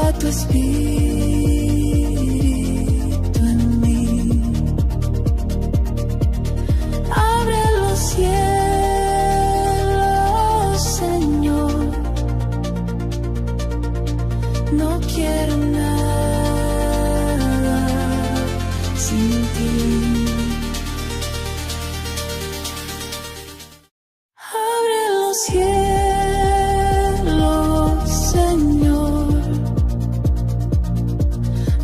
Aviva tu espíritu en mí. Abre los cielos, Señor. No quiero nada sin ti. Abre los cielos, Señor.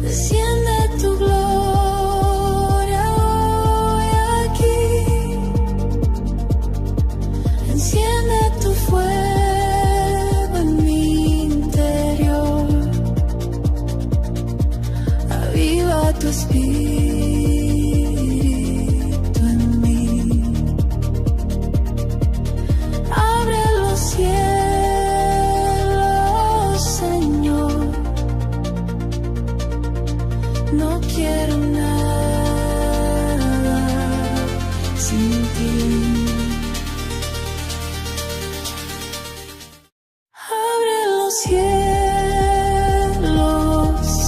Desciende tu gloria hoy aquí. Enciende tu fuego en mi interior. Aviva tu espíritu en mí. Abre los cielos, Señor. No quiero nada sin ti. Abre los cielos,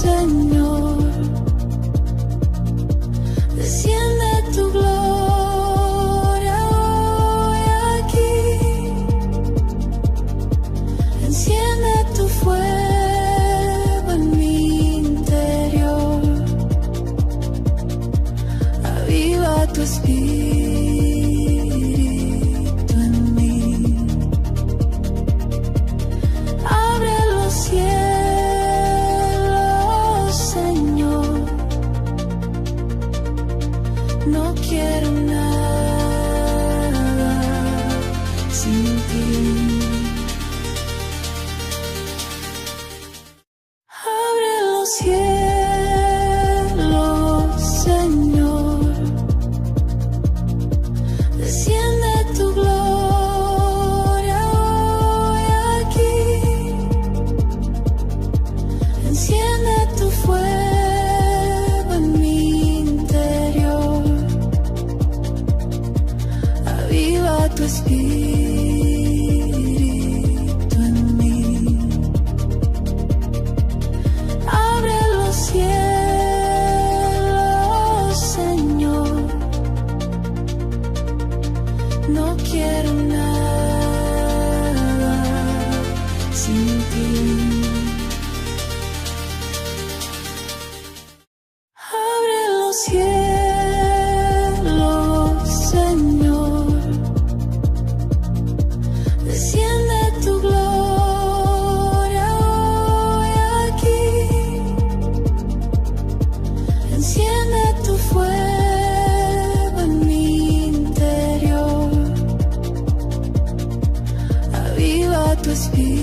Señor. Desciende tu gloria hoy aquí. Enciende tu fuego en mi interior. Aviva tu espíritu en mí. Abre los cielos, Señor. No quiero nada sin ti. Abre los cielos, Señor. Desciende tu gloria hoy aquí. Enciende tu fuego en mi interior. Aviva tu espíritu en mí. Abre los cielos, Señor. No quiero nada sin ti. Abre los cielos, Señor. Desciende tu gloria hoy aquí. Enciende tu fuego en mi interior. Aviva tu espíritu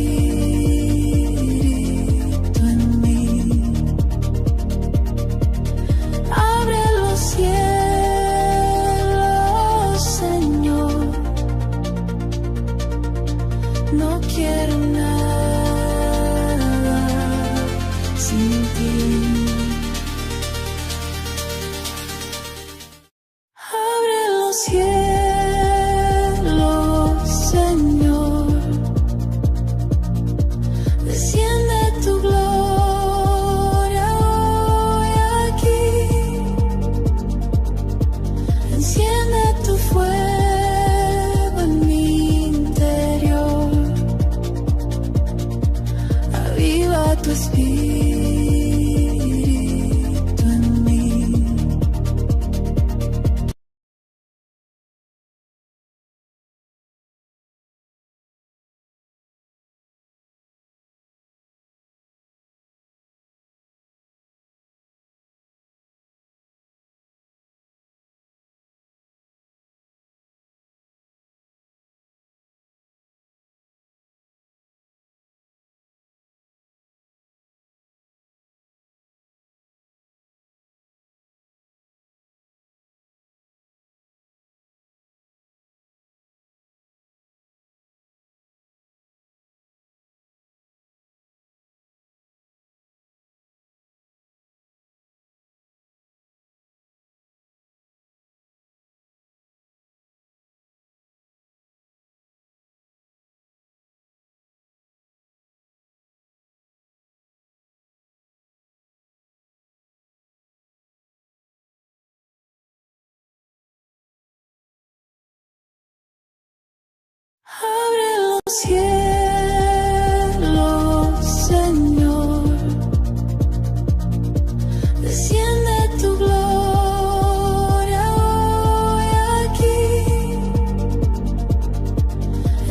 en mí. Abre los cielos, Señor. No quiero nada sin ti. Abre los cielos, Señor. Desciende tu gloria hoy aquí. Enciende tu fuego en mi interior. Aviva tu espíritu Cielo, Señor, desciende tu gloria hoy aquí,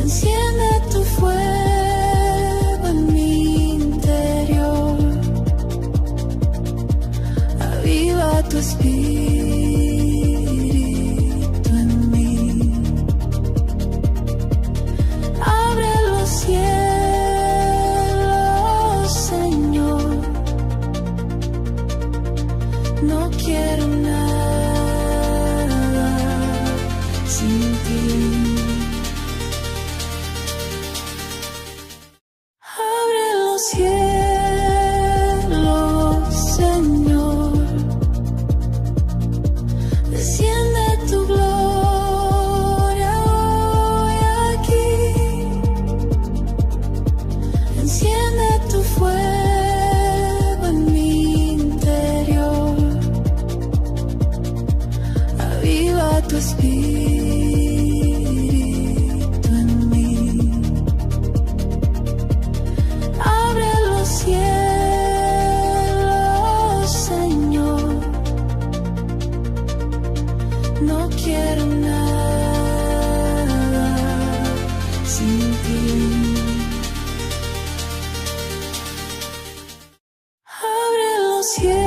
enciende tu fuego en mi interior, aviva tu espíritu en mí. Abre los cielos, Señor. No quiero nada sin ti. Abre los cielos, Señor. Desciende tu gloria hoy aquí. Enciende tu fuego en mi interior. Aviva tu espíritu en mí. Abre los cielos, Señor. No quiero nada sin ti. Abre los cielos,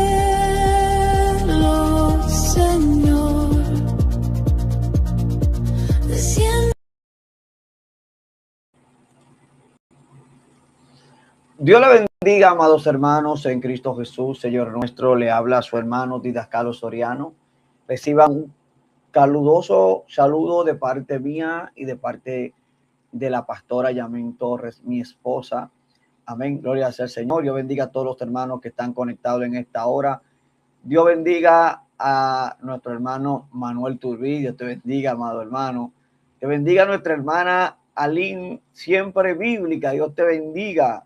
Señor. Desciende. Dios le bendiga, amados hermanos, en Cristo Jesús, Señor nuestro. Le habla a su hermano Didascalo Soriano. Reciban un caluroso saludo de parte mía y de parte de la pastora Yamin Torres, mi esposa. Amén, gloria sea al Señor. Dios bendiga a todos los hermanos que están conectados en esta hora. Dios bendiga a nuestro hermano Manuel Turbí. Dios te bendiga, amado hermano. Te bendiga a nuestra hermana Aline, siempre bíblica. Dios te bendiga.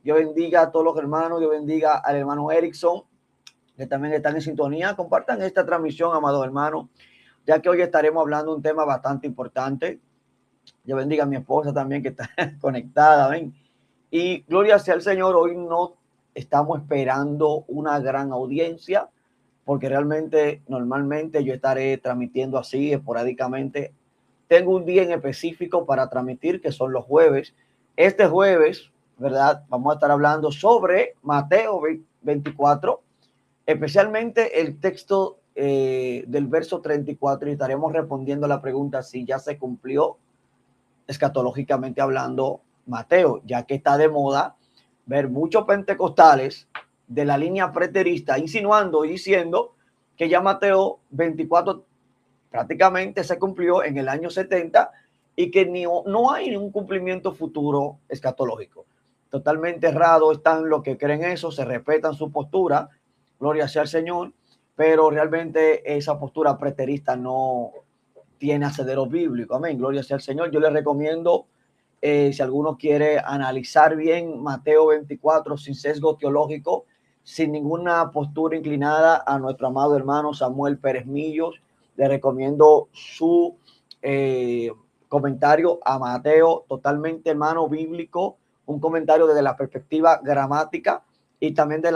Dios bendiga a todos los hermanos. Dios bendiga al hermano Erickson, que también están en sintonía. Compartan esta transmisión, amados hermanos, ya que hoy estaremos hablando de un tema bastante importante. Dios bendiga a mi esposa también, que está conectada. ¿Ven? Y gloria sea al Señor. Hoy no estamos esperando una gran audiencia, porque realmente normalmente yo estaré transmitiendo así esporádicamente. Tengo un día en específico para transmitir, que son los jueves. Este jueves, ¿verdad? Vamos a estar hablando sobre Mateo 24, especialmente el texto del verso 34, y estaremos respondiendo la pregunta si ya se cumplió escatológicamente hablando Mateo, ya que está de moda ver muchos pentecostales de la línea preterista insinuando y diciendo que ya Mateo 24 prácticamente se cumplió en el año 70 y que no hay ningún cumplimiento futuro escatológico. Totalmente errado están los que creen eso, se respetan su postura, gloria sea al Señor, pero realmente esa postura preterista no tiene asidero bíblico. Amén, gloria sea al Señor. Yo les recomiendo, si alguno quiere analizar bien Mateo 24 sin sesgo teológico, sin ninguna postura inclinada, a nuestro amado hermano Samuel Pérez Millos, le recomiendo su comentario a Mateo, totalmente, hermano, bíblico, un comentario desde la perspectiva gramática y también de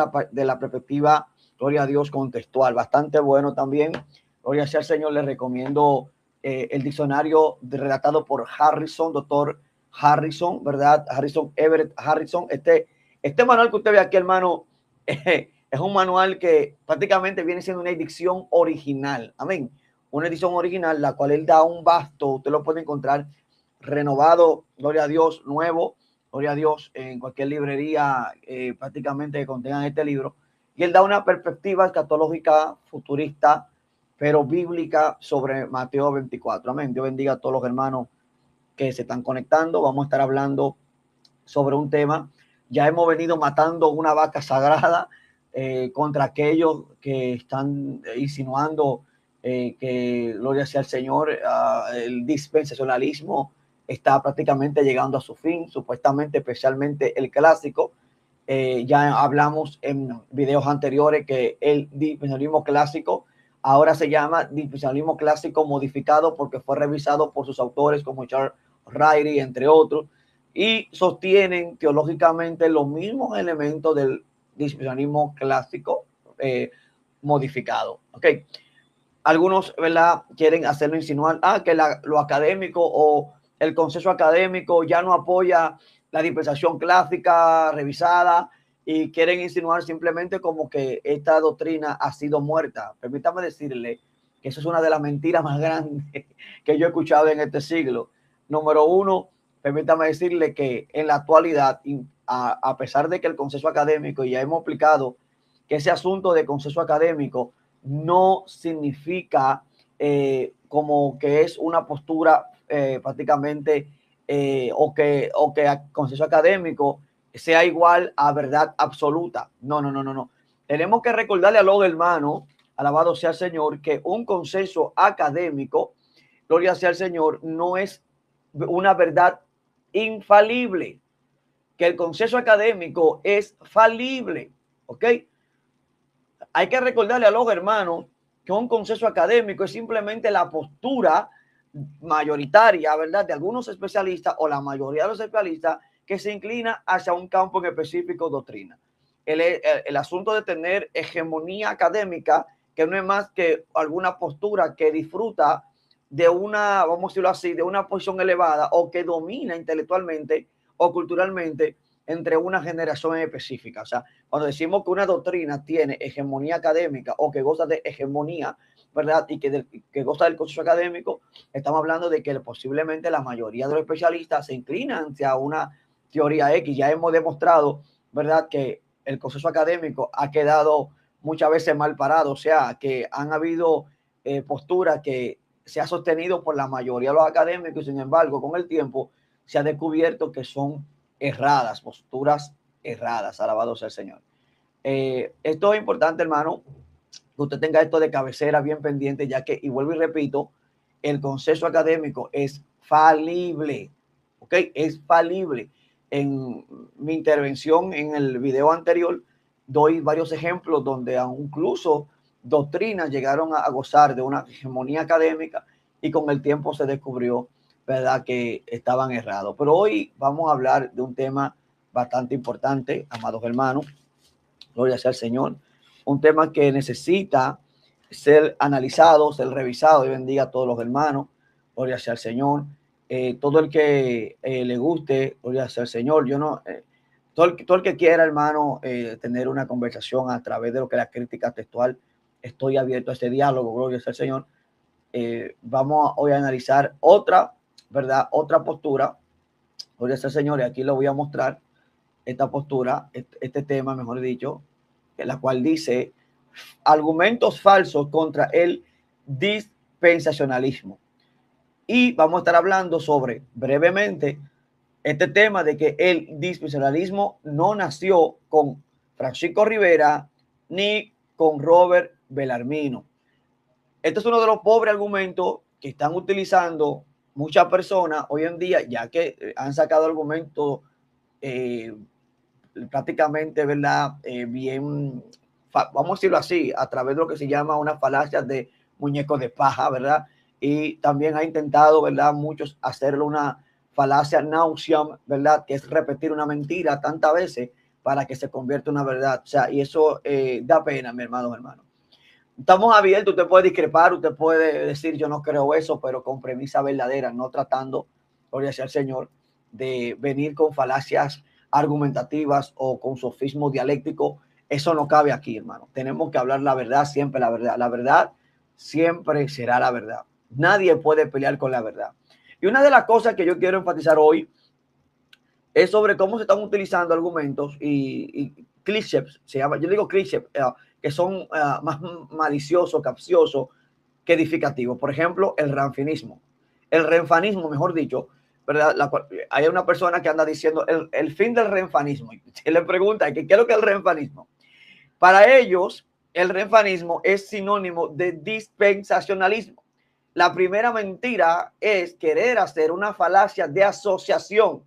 la perspectiva, gloria a Dios, contextual. Bastante bueno también. Gloria sea al Señor. Les recomiendo el diccionario redactado por Harrison, doctor Harrison, ¿verdad? Harrison, Everett Harrison. Este manual que usted ve aquí, hermano, es un manual que prácticamente viene siendo una edición original. Amén. Una edición original, la cual él da un vasto, usted lo puede encontrar renovado, gloria a Dios, nuevo, gloria a Dios, en cualquier librería prácticamente que contengan este libro. Y él da una perspectiva escatológica, futurista, pero bíblica sobre Mateo 24. Amén. Dios bendiga a todos los hermanos que se están conectando. Vamos a estar hablando sobre un tema. Ya hemos venido matando una vaca sagrada contra aquellos que están insinuando que, gloria sea al Señor, el dispensacionalismo está prácticamente llegando a su fin, supuestamente, especialmente el clásico. Ya hablamos en videos anteriores que el dispensacionalismo clásico ahora se llama dispensacionalismo clásico modificado, porque fue revisado por sus autores como Charles Ryrie, entre otros. y sostienen teológicamente los mismos elementos del dispensacionalismo clásico modificado. ¿Ok? Algunos, ¿verdad?, quieren hacerlo insinuar, que lo académico o el consenso académico ya no apoya la dispensación clásica revisada y quieren insinuar simplemente como que esta doctrina ha sido muerta. Permítame decirle que eso es una de las mentiras más grandes que yo he escuchado en este siglo. Número uno, permítame decirle que en la actualidad, a pesar de que el consenso académico, y ya hemos explicado que ese asunto de consenso académico no significa como que es una postura prácticamente o que consenso académico sea igual a verdad absoluta. No, no, no, no, no. Tenemos que recordarle a los hermanos, alabado sea el Señor, que un consenso académico, gloria sea el Señor, no es una verdad infalible, que el consenso académico es falible, ¿ok? Hay que recordarle a los hermanos que un consenso académico es simplemente la postura mayoritaria, ¿verdad?, de algunos especialistas o la mayoría de los especialistas que se inclina hacia un campo en específico de doctrina. El asunto de tener hegemonía académica, que no es más que alguna postura que disfruta de una, vamos a decirlo así, de una posición elevada o que domina intelectualmente o culturalmente entre una generación específica. O sea, cuando decimos que una doctrina tiene hegemonía académica o que goza de hegemonía, ¿verdad?, y que goza del consenso académico, estamos hablando de que posiblemente la mayoría de los especialistas se inclinan hacia una teoría X. Ya hemos demostrado, ¿verdad?, que el consenso académico ha quedado muchas veces mal parado, o sea, que han habido posturas que se ha sostenido por la mayoría de los académicos y sin embargo con el tiempo se ha descubierto que son erradas, posturas erradas. Alabado sea el Señor. Esto es importante, hermano, que usted tenga esto de cabecera bien pendiente, ya que, y vuelvo y repito, el consenso académico es falible, ¿ok? Es falible. En mi intervención en el video anterior doy varios ejemplos donde incluso doctrinas llegaron a gozar de una hegemonía académica y con el tiempo se descubrió, ¿verdad?, que estaban errados. Pero hoy vamos a hablar de un tema bastante importante, amados hermanos, gloria sea al Señor, un tema que necesita ser analizado, ser revisado. Y bendiga a todos los hermanos, gloria sea al Señor. Todo el que le guste, gloria sea al Señor. Yo no, todo el que quiera, hermano, tener una conversación a través de lo que es la crítica textual, estoy abierto a este diálogo, gloria sea al Señor. Vamos hoy a analizar otra, ¿verdad?, otra postura, gloria sea al Señor, y aquí lo voy a mostrar, esta postura, este tema, mejor dicho, en la cual dice argumentos falsos contra el dispensacionalismo. Y vamos a estar hablando sobre, brevemente, este tema de que el dispensacionalismo no nació con Francisco Rivera ni con Robert Bellarmino. Este es uno de los pobres argumentos que están utilizando muchas personas hoy en día, ya que han sacado argumentos prácticamente, ¿verdad?, bien, vamos a decirlo así, a través de lo que se llama una falacia de muñecos de paja, ¿verdad? Y también ha intentado, ¿verdad?, muchos hacerlo una falacia nauseam, ¿verdad?, que es repetir una mentira tantas veces para que se convierta en una verdad. O sea, y eso da pena, mi hermano. Estamos abiertos, usted puede discrepar, usted puede decir yo no creo eso, pero con premisa verdadera, no tratando, gloria sea al Señor, de venir con falacias argumentativas o con sofismo dialéctico. Eso no cabe aquí, hermano. Tenemos que hablar la verdad, siempre la verdad. La verdad siempre será la verdad. Nadie puede pelear con la verdad. Y una de las cosas que yo quiero enfatizar hoy es sobre cómo se están utilizando argumentos y clichés, se llama, yo digo clichés, que son más maliciosos, capciosos que edificativos. Por ejemplo, el renfanismo. El renfanismo, mejor dicho, ¿verdad? Hay una persona que anda diciendo el fin del renfanismo. Y se le pregunta, ¿qué es lo que es el renfanismo? Para ellos, el renfanismo es sinónimo de dispensacionalismo. La primera mentira es querer hacer una falacia de asociación.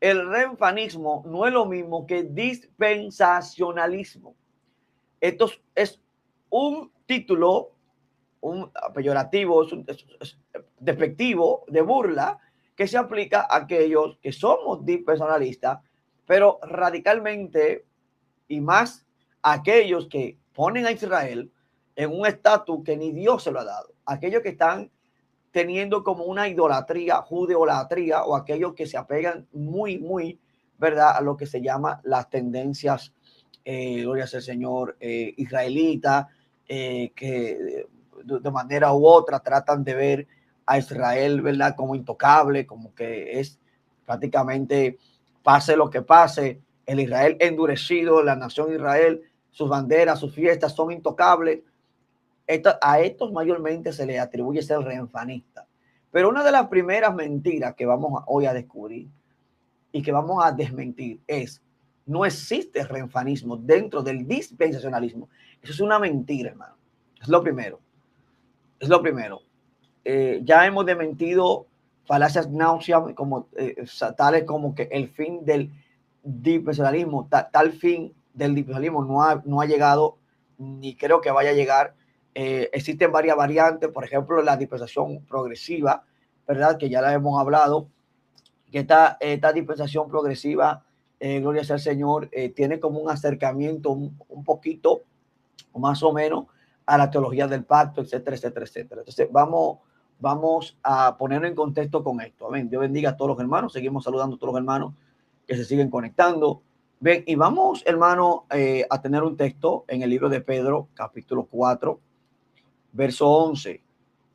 El renfanismo no es lo mismo que dispensacionalismo. Esto es un título, un peyorativo, es despectivo, de burla, que se aplica a aquellos que somos dispensacionalistas, pero radicalmente y más a aquellos que ponen a Israel en un estatus que ni Dios se lo ha dado. Aquellos que están teniendo como una idolatría, judeolatría, o aquellos que se apegan muy, ¿verdad?, a lo que se llama las tendencias, gloria sea el Señor, israelita, que de manera u otra tratan de ver a Israel, ¿verdad?, como intocable, como que es prácticamente, pase lo que pase, el Israel endurecido, la nación Israel, sus banderas, sus fiestas son intocables. A estos mayormente se les atribuye ser renfanista. Pero una de las primeras mentiras que vamos hoy a descubrir y que vamos a desmentir es: no existe renfanismo dentro del dispensacionalismo. Eso es una mentira, hermano. Es lo primero. Es lo primero. Ya hemos desmentido falacias náuseas como tales como que el fin del dispensacionalismo, tal fin del dispensacionalismo no ha llegado, ni creo que vaya a llegar. Existen varias variantes, por ejemplo, la dispensación progresiva, ¿verdad?, que ya la hemos hablado, que esta dispensación progresiva, gloria sea al Señor, tiene como un acercamiento un poquito, o más o menos, a la teología del pacto, etcétera, etcétera, etcétera. Entonces, vamos a ponerlo en contexto con esto. Amén. Dios bendiga a todos los hermanos. Seguimos saludando a todos los hermanos que se siguen conectando. Ven, y vamos, hermano, a tener un texto en el libro de Pedro, capítulo 4, verso 11.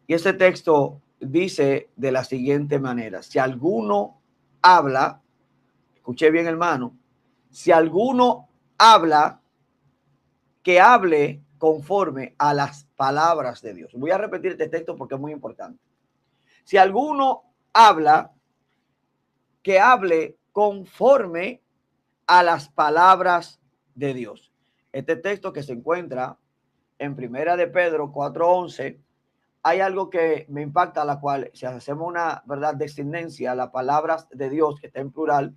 Y ese texto dice de la siguiente manera: si alguno habla, escuche bien, hermano, si alguno habla, que hable conforme a las palabras de Dios. Voy a repetir este texto porque es muy importante. Si alguno habla, que hable conforme a las palabras de Dios. Este texto que se encuentra en Primera de Pedro 4:11, hay algo que me impacta, la cual, si hacemos una, ¿verdad?, descendencia, las palabras de Dios, que está en plural,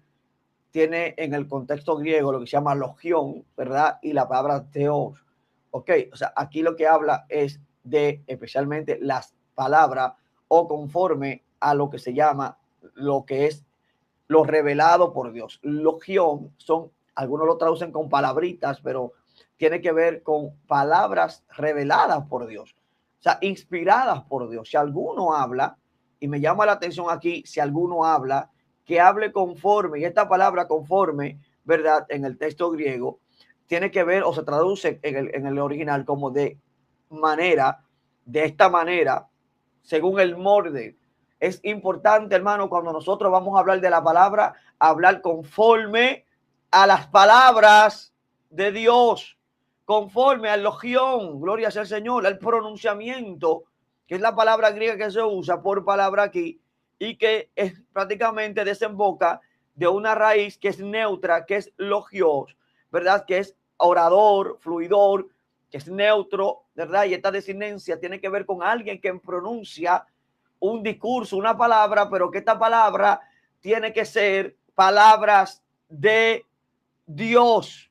tiene en el contexto griego lo que se llama logión, ¿verdad?, y la palabra teos. Ok, o sea, aquí lo que habla es de especialmente las palabras o conforme a lo que se llama, lo que es lo revelado por Dios. Logión son, algunos lo traducen con palabritas, pero tiene que ver con palabras reveladas por Dios, o sea, inspiradas por Dios. Si alguno habla, y me llama la atención aquí, si alguno habla, que hable conforme, y esta palabra conforme, ¿verdad?, en el texto griego, tiene que ver, o se traduce en el original como de manera, de esta manera, según el molde. Es importante, hermano, cuando nosotros vamos a hablar de la palabra, hablar conforme a las palabras de Dios, conforme al logión, gloria sea al Señor, al pronunciamiento, que es la palabra griega que se usa por palabra aquí, y que es prácticamente desemboca de una raíz que es neutra, que es logios, ¿verdad?, que es orador, fluidor, que es neutro, ¿verdad? Y esta designencia tiene que ver con alguien que pronuncia un discurso, una palabra, pero que esta palabra tiene que ser palabras de Dios.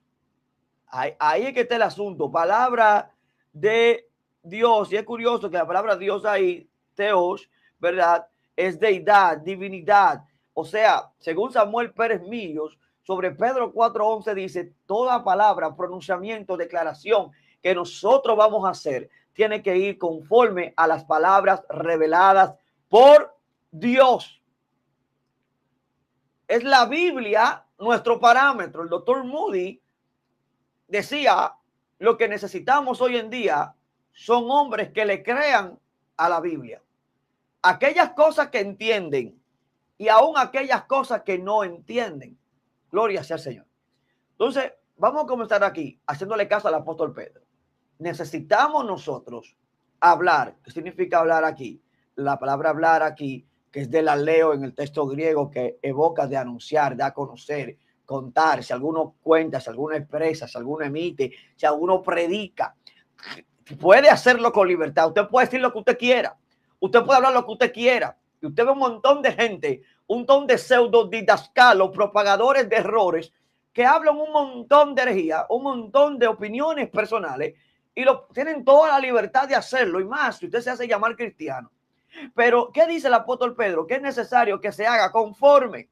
Ahí es que está el asunto, palabra de Dios. Y es curioso que la palabra Dios ahí, teos, ¿verdad?, es deidad, divinidad. O sea, según Samuel Pérez Millos, sobre Pedro 4:11 dice: toda palabra, pronunciamiento, declaración que nosotros vamos a hacer tiene que ir conforme a las palabras reveladas por Dios. Es la Biblia nuestro parámetro. El doctor Moody decía: lo que necesitamos hoy en día son hombres que le crean a la Biblia. Aquellas cosas que entienden y aún aquellas cosas que no entienden. Gloria sea al Señor. Entonces, vamos a comenzar aquí haciéndole caso al apóstol Pedro. Necesitamos nosotros hablar. ¿Qué significa hablar aquí? La palabra hablar aquí, que es del aleo en el texto griego, que evoca de anunciar, de a conocer, contar. Si alguno cuenta, si alguno expresa, si alguno emite, si alguno predica, puede hacerlo con libertad. Usted puede decir lo que usted quiera. Usted puede hablar lo que usted quiera. Y usted ve un montón de gente, un montón de pseudo didascalos, propagadores de errores, que hablan un montón de herejía, un montón de opiniones personales, y tienen toda la libertad de hacerlo. Y más, si usted se hace llamar cristiano. Pero, ¿qué dice el apóstol Pedro? Que es necesario que se haga conforme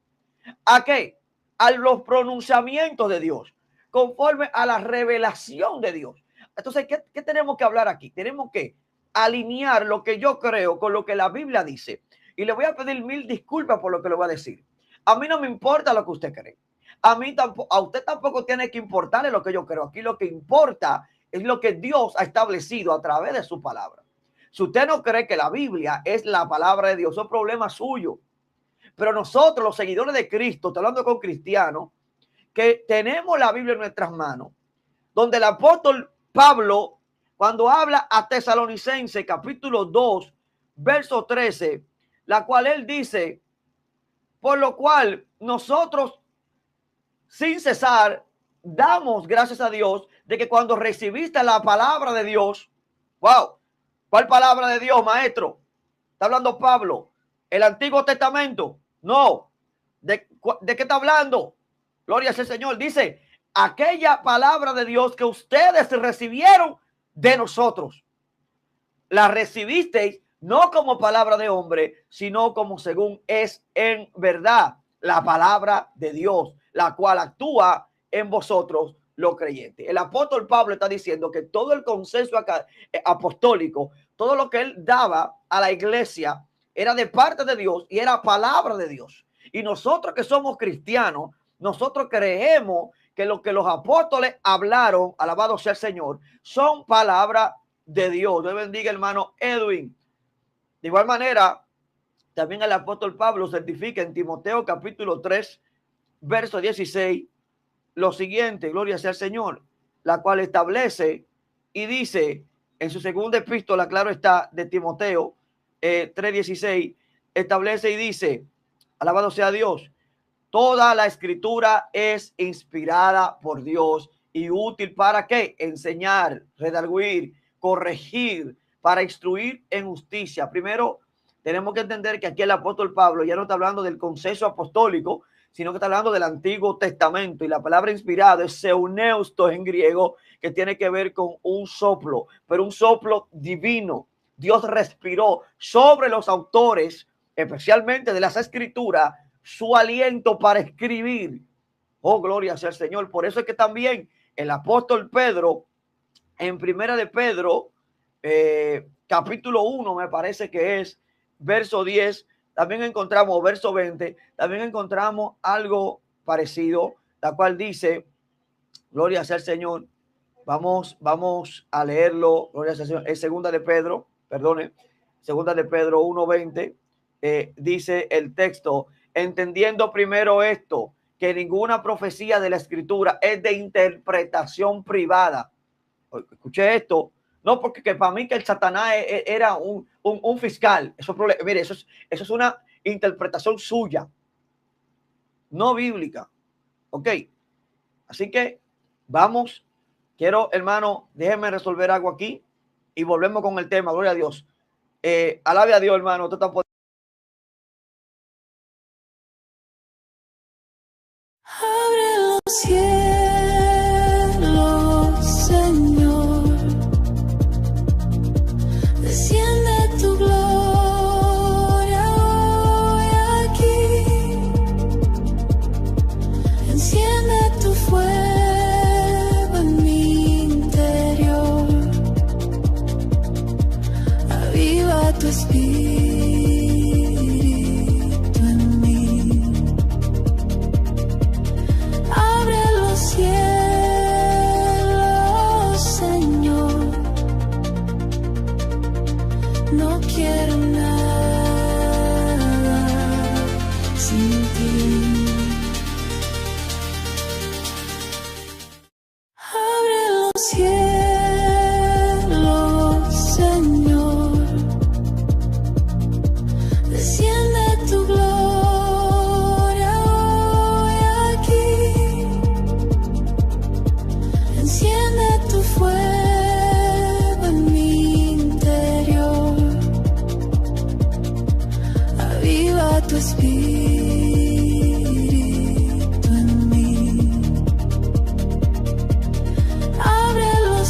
¿a qué? A los pronunciamientos de Dios, conforme a la revelación de Dios. Entonces, ¿qué tenemos que hablar aquí? Tenemos que alinear lo que yo creo con lo que la Biblia dice. Y le voy a pedir 1000 disculpas por lo que le voy a decir. A mí no me importa lo que usted cree. A usted tampoco tiene que importarle lo que yo creo. Aquí lo que importa es lo que Dios ha establecido a través de su palabra. Si usted no cree que la Biblia es la palabra de Dios, eso es problema suyo. Pero nosotros, los seguidores de Cristo, estoy hablando con cristianos, que tenemos la Biblia en nuestras manos, donde el apóstol Pablo, cuando habla a Tesalonicenses, capítulo 2, verso 13, la cual él dice, por lo cual nosotros, sin cesar, damos gracias a Dios de que cuando recibiste la palabra de Dios, wow, ¿cuál palabra de Dios, maestro? Está hablando Pablo, el Antiguo Testamento. No, ¿de qué está hablando? Gloria al Señor. Dice, aquella palabra de Dios que ustedes recibieron de nosotros. La recibisteis no como palabra de hombre, sino como según es en verdad la palabra de Dios, la cual actúa en vosotros los creyentes. El apóstol Pablo está diciendo que todo el consenso apostólico, todo lo que él daba a la iglesia, era de parte de Dios y era palabra de Dios. Y nosotros que somos cristianos, nosotros creemos que lo que los apóstoles hablaron, alabado sea el Señor, son palabra de Dios. Dios bendiga, hermano Edwin. De igual manera, también el apóstol Pablo certifica en Timoteo capítulo 3, verso 16, lo siguiente, gloria sea el Señor, la cual establece y dice en su segunda epístola, claro está, de Timoteo, 3:16, establece y dice, alabado sea Dios, toda la escritura es inspirada por Dios y útil para ¿qué? Enseñar, redarguir, corregir, para instruir en justicia. Primero, tenemos que entender que aquí el apóstol Pablo ya no está hablando del consenso apostólico, sino que está hablando del Antiguo Testamento. Y la palabra inspirado es seuneusto en griego, que tiene que ver con un soplo, pero un soplo divino. Dios respiró sobre los autores, especialmente de las escrituras, su aliento para escribir. Oh, gloria sea el Señor. Por eso es que también el apóstol Pedro, en primera de Pedro, capítulo 1, me parece que es, verso 10, también encontramos, verso 20, también encontramos algo parecido, la cual dice, gloria sea el Señor. Vamos a leerlo, gloria sea el Señor. Es segunda de Pedro, segunda de Pedro 1:20, dice el texto, entendiendo primero esto, que ninguna profecía de la escritura es de interpretación privada. Escuché esto, no porque que para mí que el Satanás era un fiscal, mire, eso es una interpretación suya, no bíblica, ok. Así que vamos, quiero, hermano, déjeme resolver algo aquí y volvemos con el tema. Gloria a Dios. Alabe a Dios, hermano. Usted está por... Abre los cielos, Señor. Desciende tu gloria hoy aquí. Enciende tu fuego en mi interior. Aviva tu espíritu en mí. Abre los cielos, Señor. No quiero nada sin ti. Abre los cielos, Señor. Desciende tu gloria hoy aquí. Enciende tu fuego en mi interior. Aviva tu espíritu en mí. Abre los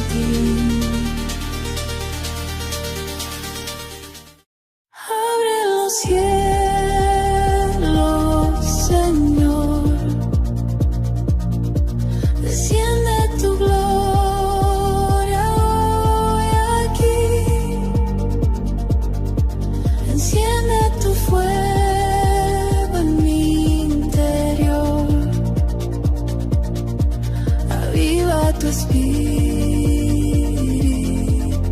ti. Abre los cielos, Señor. Desciende tu gloria hoy aquí. Enciende tu fuego en mi interior. Aviva tu espíritu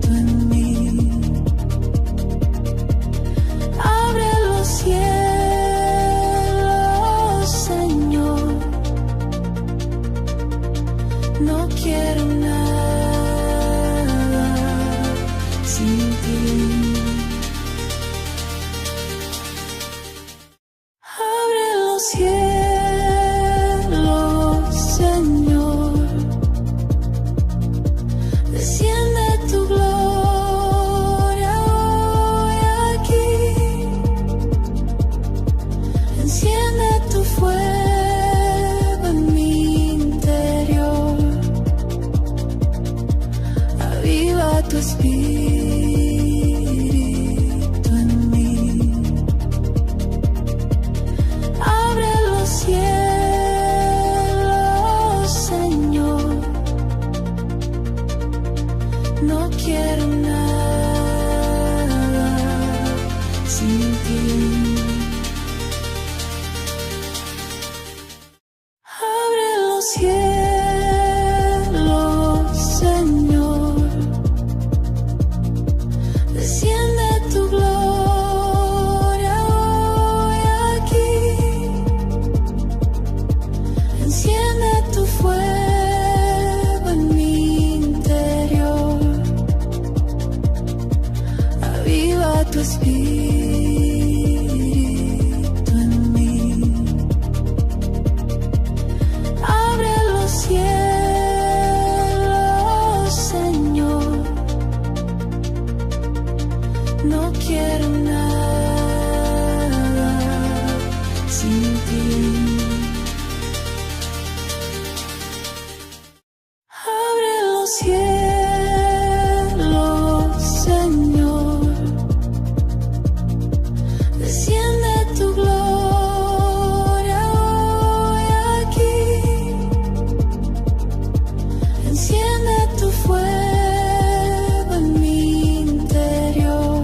en mí. Abre los cielos, Señor. No quiero nada sin ti. Abre los cielos, Señor. Desciende tu gloria hoy aquí. Enciende tu fuego en mi interior. Aviva tu espíritu en mí. Abre los cielos, Señor. No quiero nada sin ti. Abre los cielos, Señor. Desciende tu gloria hoy aquí. Enciende tu fuego en mi interior. Aviva tu espíritu en mí. Abre los cielos, Señor. No quiero nada sin ti. Abre los cielos, Señor. Desciende tu gloria hoy aquí. Enciende tu fuego en mi interior.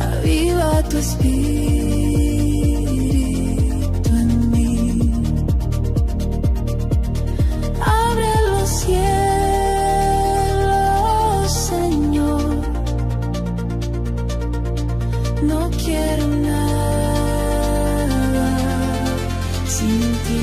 Aviva tu espíritu en mí. Abre los cielos, Señor. No quiero nada sin ti.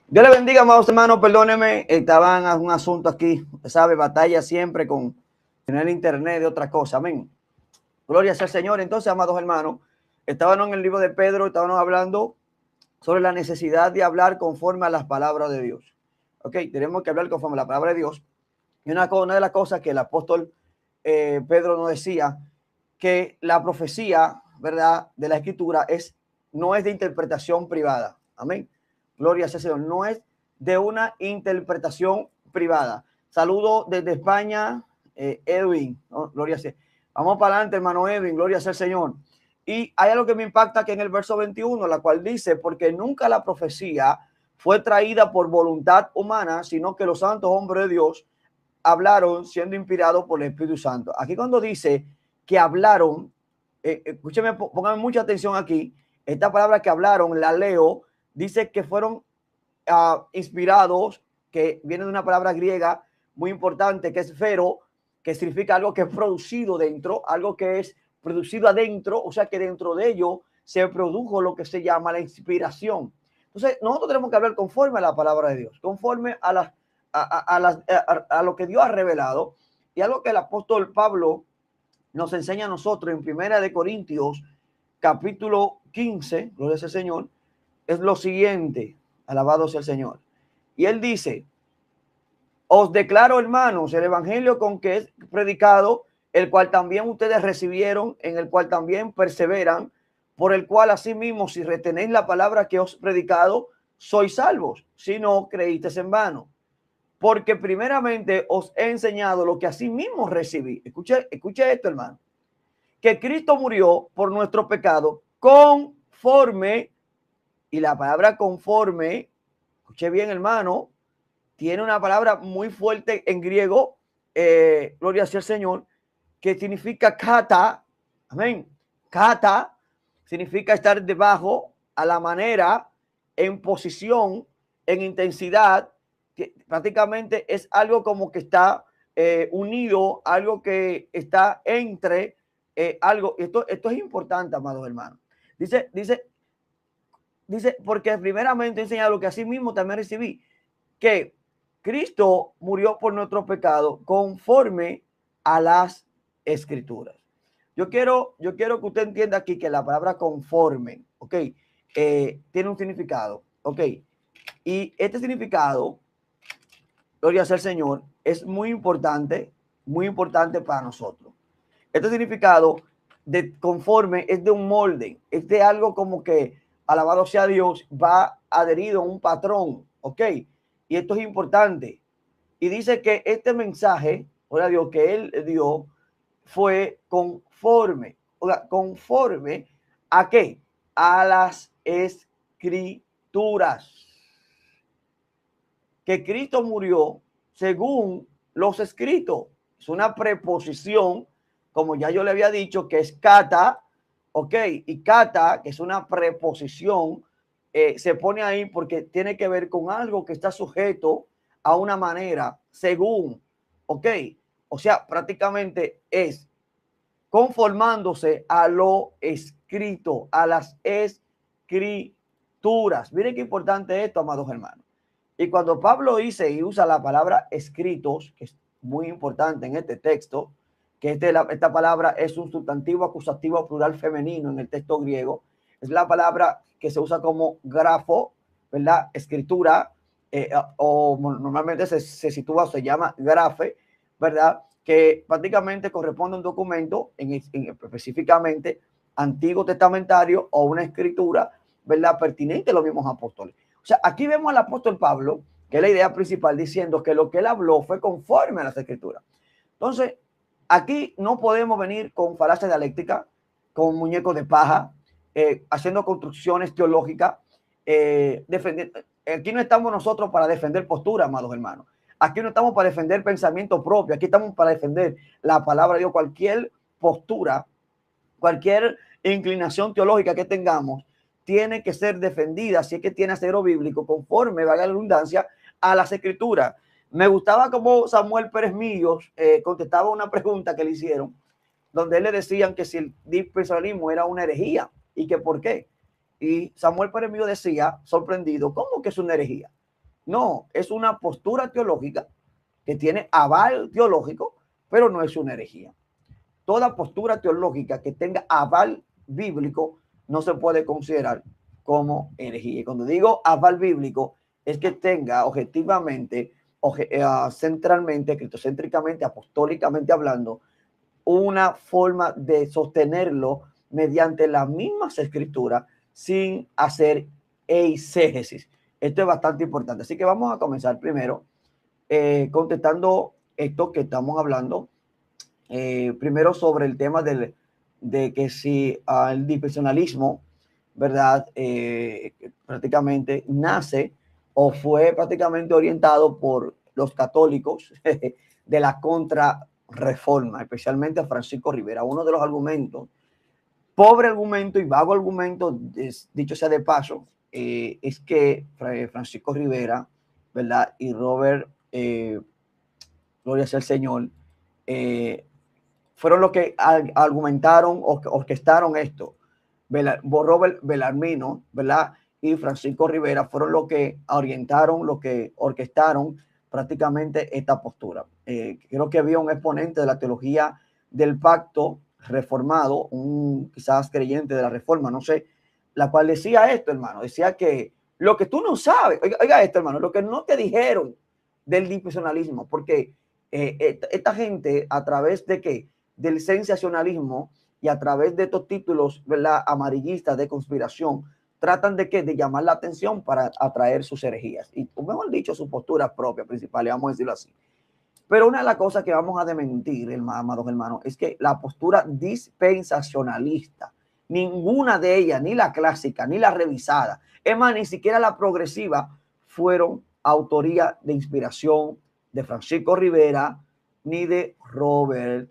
Dios le bendiga, amados hermanos. Perdónenme, estaban en un asunto aquí, sabe, batalla siempre con tener internet de otra cosa. Amén. Gloria sea al Señor. Entonces, amados hermanos, estábamos en el libro de Pedro, estábamos hablando sobre la necesidad de hablar conforme a las palabras de Dios. Ok, tenemos que hablar conforme a la palabra de Dios. Y una de las cosas que el apóstol Pedro nos decía, que la profecía, ¿verdad?, de la escritura no es de interpretación privada. Amén. Gloria sea al Señor. No es de una interpretación privada. Saludo desde España, Edwin. ¿No? Gloria sea. Vamos para adelante, hermano Edwin. Gloria sea al Señor. Y hay algo que me impacta que en el verso 21, la cual dice, porque nunca la profecía fue traída por voluntad humana, sino que los santos hombres de Dios hablaron siendo inspirados por el Espíritu Santo. Aquí cuando dice que hablaron, escúcheme, pónganme mucha atención aquí. Esta palabra que hablaron, la leo, dice que fueron inspirados, que viene de una palabra griega muy importante, que es fero, que significa algo que es producido dentro, algo que es producido adentro, o sea que dentro de ello se produjo lo que se llama la inspiración. Entonces, nosotros tenemos que hablar conforme a la palabra de Dios, conforme a lo que Dios ha revelado, y algo que el apóstol Pablo nos enseña a nosotros en Primera de Corintios, capítulo 15, gloria sea al Señor, es lo siguiente, alabado sea el Señor. Y él dice, os declaro, hermanos, el evangelio con que es predicado, el cual también ustedes recibieron, en el cual también perseveran, por el cual asimismo, si retenéis la palabra que os he predicado, sois salvos, si no creísteis en vano. Porque primeramente os he enseñado lo que asimismo recibí. Escuche esto, hermano. Que Cristo murió por nuestro pecado conforme, y la palabra conforme, escuche bien, hermano, tiene una palabra muy fuerte en griego, gloria sea el Señor, que significa kata, amén. Kata significa estar debajo, a la manera, en posición, en intensidad, que prácticamente es algo como que está unido, algo que está entre algo. Esto es importante, amados hermanos. Dice, porque primeramente he enseñado lo que así mismo también recibí, que Cristo murió por nuestro pecado conforme a las escrituras. Yo quiero que usted entienda aquí que la palabra conforme, ok, tiene un significado, ok, y este significado, gloria sea al Señor, es muy importante para nosotros. Este significado de conforme es de un molde, es de algo como que, alabado sea Dios, va adherido a un patrón, ok, y esto es importante. Y dice que este mensaje, gloria a Dios, que él dio fue conforme, o sea, conforme a qué, a las escrituras, que Cristo murió según los escritos. Es una preposición, como ya yo le había dicho, que es kata, ok, y kata, que es una preposición, se pone ahí porque tiene que ver con algo que está sujeto a una manera, según, ok, o sea, prácticamente es conformándose a lo escrito, a las escrituras. Miren qué importante esto, amados hermanos. Y cuando Pablo dice y usa la palabra escritos, que es muy importante en este texto, que esta palabra es un sustantivo acusativo plural femenino en el texto griego, es la palabra que se usa como grafo, ¿verdad? Escritura, o normalmente se sitúa, se llama grafe, ¿verdad? Que prácticamente corresponde a un documento, específicamente antiguo testamentario o una escritura, ¿verdad? Pertinente a los mismos apóstoles. O sea, aquí vemos al apóstol Pablo, que es la idea principal, diciendo que lo que él habló fue conforme a las escrituras. Entonces, aquí no podemos venir con falacia dialéctica, con muñecos de paja, haciendo construcciones teológicas, aquí no estamos nosotros para defender posturas, amados hermanos. Aquí no estamos para defender pensamiento propio, aquí estamos para defender la palabra de Dios. Cualquier postura, cualquier inclinación teológica que tengamos, tiene que ser defendida, si es que tiene acero bíblico, conforme, valga la redundancia, a las escrituras. Me gustaba como Samuel Pérez Millos contestaba una pregunta que le hicieron, donde él le decían que si el dispensacionalismo era una herejía y que por qué. Y Samuel Pérez Millos decía, sorprendido, ¿cómo que es una herejía? No, es una postura teológica que tiene aval teológico, pero no es una herejía. Toda postura teológica que tenga aval bíblico no se puede considerar como herejía. Y cuando digo aval bíblico, es que tenga objetivamente, centralmente, cristocéntricamente, apostólicamente hablando, una forma de sostenerlo mediante las mismas escrituras sin hacer eisegesis. Esto es bastante importante. Así que vamos a comenzar primero contestando esto que estamos hablando. Primero sobre el tema de que si el dispensacionalismo, ¿verdad? Prácticamente nace o fue prácticamente orientado por los católicos de la contrarreforma, especialmente a Francisco Rivera. Uno de los argumentos, pobre argumento y vago argumento, dicho sea de paso, es que Francisco Rivera, ¿verdad? Y Robert, gloria sea al Señor, fueron los que argumentaron o orquestaron esto. Robert Bellarmino, ¿verdad? Y Francisco Rivera fueron los que orientaron, los que orquestaron prácticamente esta postura. Creo que había un exponente de la teología del pacto reformado, un quizás creyente de la reforma, no sé, la cual decía esto, hermano, decía que lo que tú no sabes, oiga esto, hermano, lo que no te dijeron del dispensacionalismo, porque esta gente a través de qué, del sensacionalismo y a través de estos títulos, ¿verdad?, amarillistas de conspiración, tratan de, ¿qué?, de llamar la atención para atraer sus herejías y, o mejor dicho, sus posturas propias principales, vamos a decirlo así. Pero una de las cosas que vamos a desmentir, amados hermanos, es que la postura dispensacionalista, ninguna de ellas, ni la clásica, ni la revisada, es más, ni siquiera la progresiva, fueron autoría de inspiración de Francisco Rivera, ni de Robert,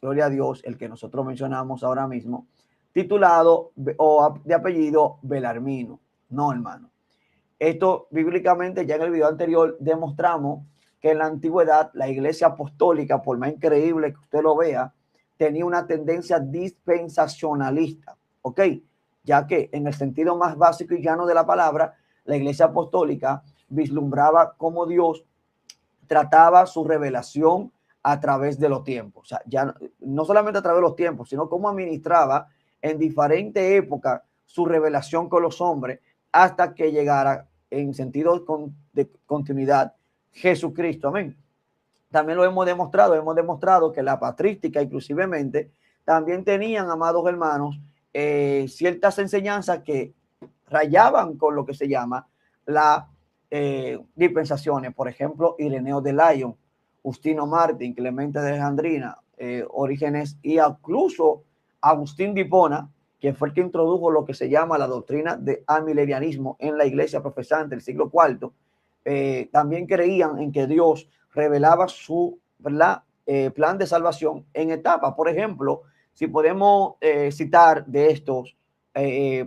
gloria a Dios, el que nosotros mencionamos ahora mismo, titulado o de apellido Belarmino. No, hermano. Esto bíblicamente, ya en el video anterior demostramos que en la antigüedad la iglesia apostólica, por más increíble que usted lo vea, tenía una tendencia dispensacionalista, ¿ok? Ya que en el sentido más básico y llano de la palabra, la iglesia apostólica vislumbraba cómo Dios trataba su revelación a través de los tiempos. O sea, ya no solamente a través de los tiempos, sino cómo administraba en diferentes épocas su revelación con los hombres hasta que llegara en sentido de continuidad Jesucristo. Amén. También lo hemos demostrado que la patrística inclusivemente también tenían, amados hermanos, ciertas enseñanzas que rayaban con lo que se llama la dispensaciones. Por ejemplo, Ireneo de Lyon, Justino Martín, Clemente de Alejandrina, Orígenes y incluso Agustín de Hipona, que fue el que introdujo lo que se llama la doctrina de amilenianismo en la iglesia profesante del siglo IV. También creían en que Dios revelaba su, ¿verdad?, plan de salvación en etapas. Por ejemplo, si podemos citar de estos,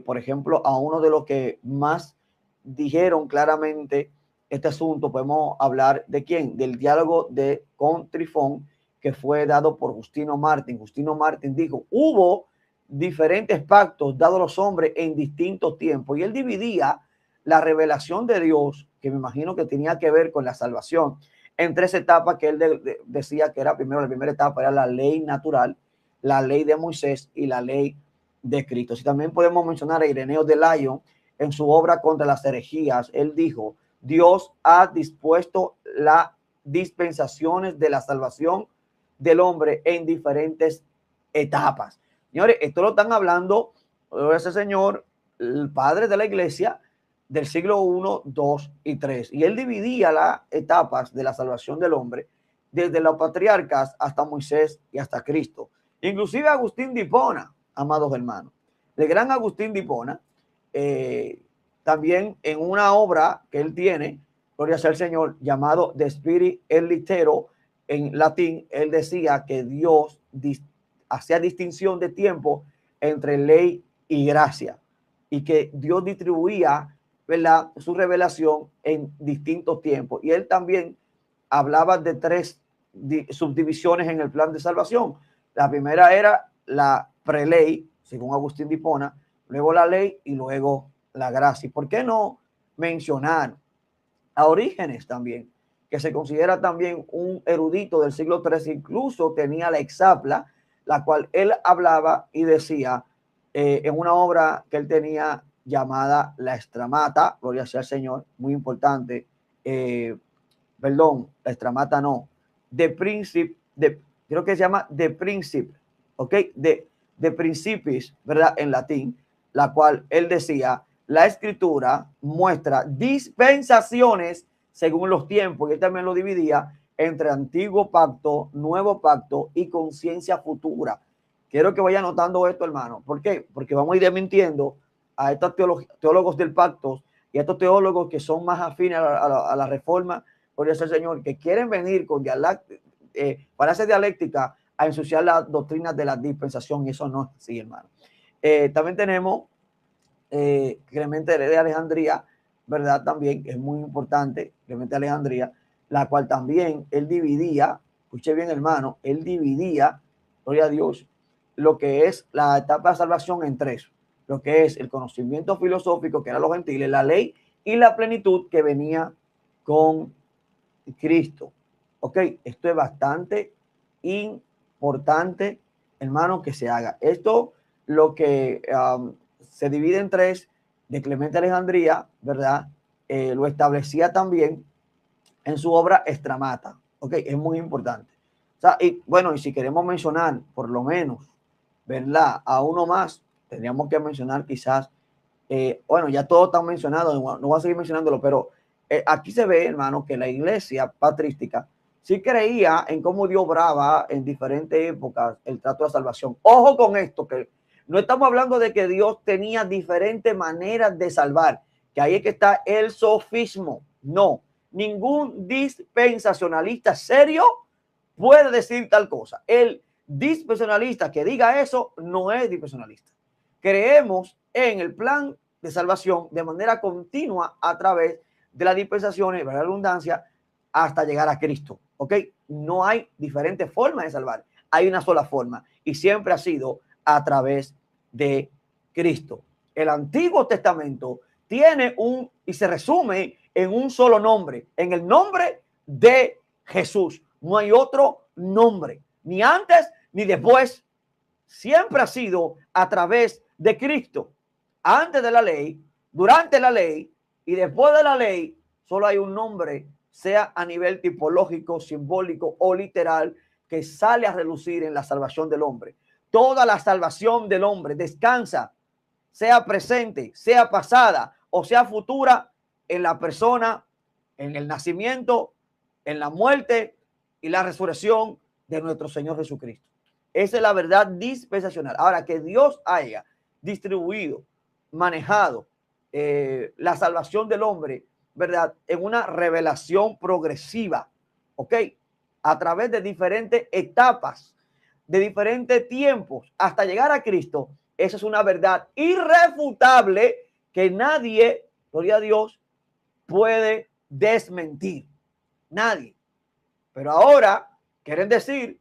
por ejemplo, a uno de los que más dijeron claramente este asunto, podemos hablar de quién, del diálogo con Trifón, que fue dado por Justino Martín. Justino Martín dijo, hubo diferentes pactos dados a los hombres en distintos tiempos, y él dividía la revelación de Dios, que me imagino que tenía que ver con la salvación, en tres etapas que él decía que era primero, la primera etapa era la ley natural, la ley de Moisés y la ley de Cristo. Si también podemos mencionar a Ireneo de Lyon en su obra contra las herejías, él dijo, Dios ha dispuesto las dispensaciones de la salvación del hombre en diferentes etapas. Señores, esto lo están hablando ese señor, el padre de la iglesia del siglo I, II y III. Y él dividía las etapas de la salvación del hombre desde los patriarcas hasta Moisés y hasta Cristo. Inclusive Agustín de Hipona, amados hermanos. El gran Agustín de Hipona, también en una obra que él tiene, gloria sea el Señor, llamado De Spiri et Litero, en latín, él decía que Dios hacía distinción de tiempo entre ley y gracia, y que Dios distribuía, ¿verdad?, su revelación en distintos tiempos. Y él también hablaba de tres subdivisiones en el plan de salvación. La primera era la preley, según Agustín de Hipona, luego la ley y luego la gracia. ¿Y por qué no mencionar a Orígenes también, que se considera también un erudito del siglo III? Incluso tenía la Hexapla, la cual él hablaba y decía en una obra que él tenía llamada La Estramata, gloria sea al Señor, muy importante, perdón, La Estramata no, The Principe, creo que se llama The Principe, ok, de Principis, ¿verdad?, en latín, la cual él decía, la escritura muestra dispensaciones según los tiempos, y él también lo dividía entre antiguo pacto, nuevo pacto y conciencia futura. Quiero que vaya notando esto, hermano. ¿Por qué? Porque vamos a ir desmintiendo a estos teólogos del pacto y a estos teólogos que son más afines a la reforma, por eso el Señor, que quieren venir con para hacer dialéctica a ensuciar las doctrinas de la dispensación, y eso no es así, hermano. También tenemos Clemente de Alejandría, ¿verdad? También es muy importante, Clemente de Alejandría, la cual también él dividía, escuche bien, hermano, él dividía, gloria a Dios, lo que es la etapa de salvación en tres, lo que es el conocimiento filosófico, que eran los gentiles, la ley y la plenitud que venía con Cristo. Ok, esto es bastante importante, hermano, que se haga. Esto, lo que se divide en tres de Clemente de Alejandría, ¿verdad? Lo establecía también en su obra Estramata. Ok, es muy importante. O sea, y bueno, y si queremos mencionar por lo menos ¿verdad? A uno más, tendríamos que mencionar quizás, bueno, ya todos están mencionados, no voy a seguir mencionándolo, pero aquí se ve, hermano, que la iglesia patrística sí creía en cómo Dios obraba en diferentes épocas el trato de salvación. Ojo con esto, que no estamos hablando de que Dios tenía diferentes maneras de salvar, que ahí es que está el sofismo. No, ningún dispensacionalista serio puede decir tal cosa. El dispensacionalista que diga eso no es dispensacionalista. Creemos en el plan de salvación de manera continua a través de las dispensaciones, de la redundancia, hasta llegar a Cristo. ¿Ok? No hay diferentes formas de salvar. Hay una sola forma y siempre ha sido a través de Cristo. El Antiguo Testamento tiene y se resume en un solo nombre, en el nombre de Jesús. No hay otro nombre, ni antes ni después. Siempre ha sido a través de Cristo. Antes de la ley, durante la ley y después de la ley, solo hay un nombre, sea a nivel tipológico, simbólico o literal, que sale a relucir en la salvación del hombre. Toda la salvación del hombre descansa, sea presente, sea pasada o sea futura, en la persona, en el nacimiento, en la muerte y la resurrección de nuestro Señor Jesucristo. Esa es la verdad dispensacional. Ahora, que Dios haya distribuido, manejado la salvación del hombre, ¿verdad? En una revelación progresiva, ¿ok? A través de diferentes etapas, de diferentes tiempos, hasta llegar a Cristo. Esa es una verdad irrefutable que nadie, gloria a Dios, puede desmentir. Nadie. Pero ahora quieren decir,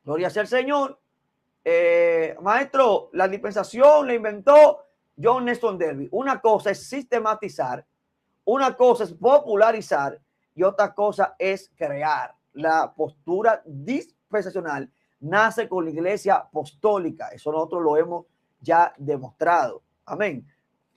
gloria sea al Señor, maestro, la dispensación la inventó John Nelson Darby. Una cosa es sistematizar, una cosa es popularizar y otra cosa es crear. La postura dispensacional nace con la iglesia apostólica. Eso nosotros lo hemos ya demostrado. Amén.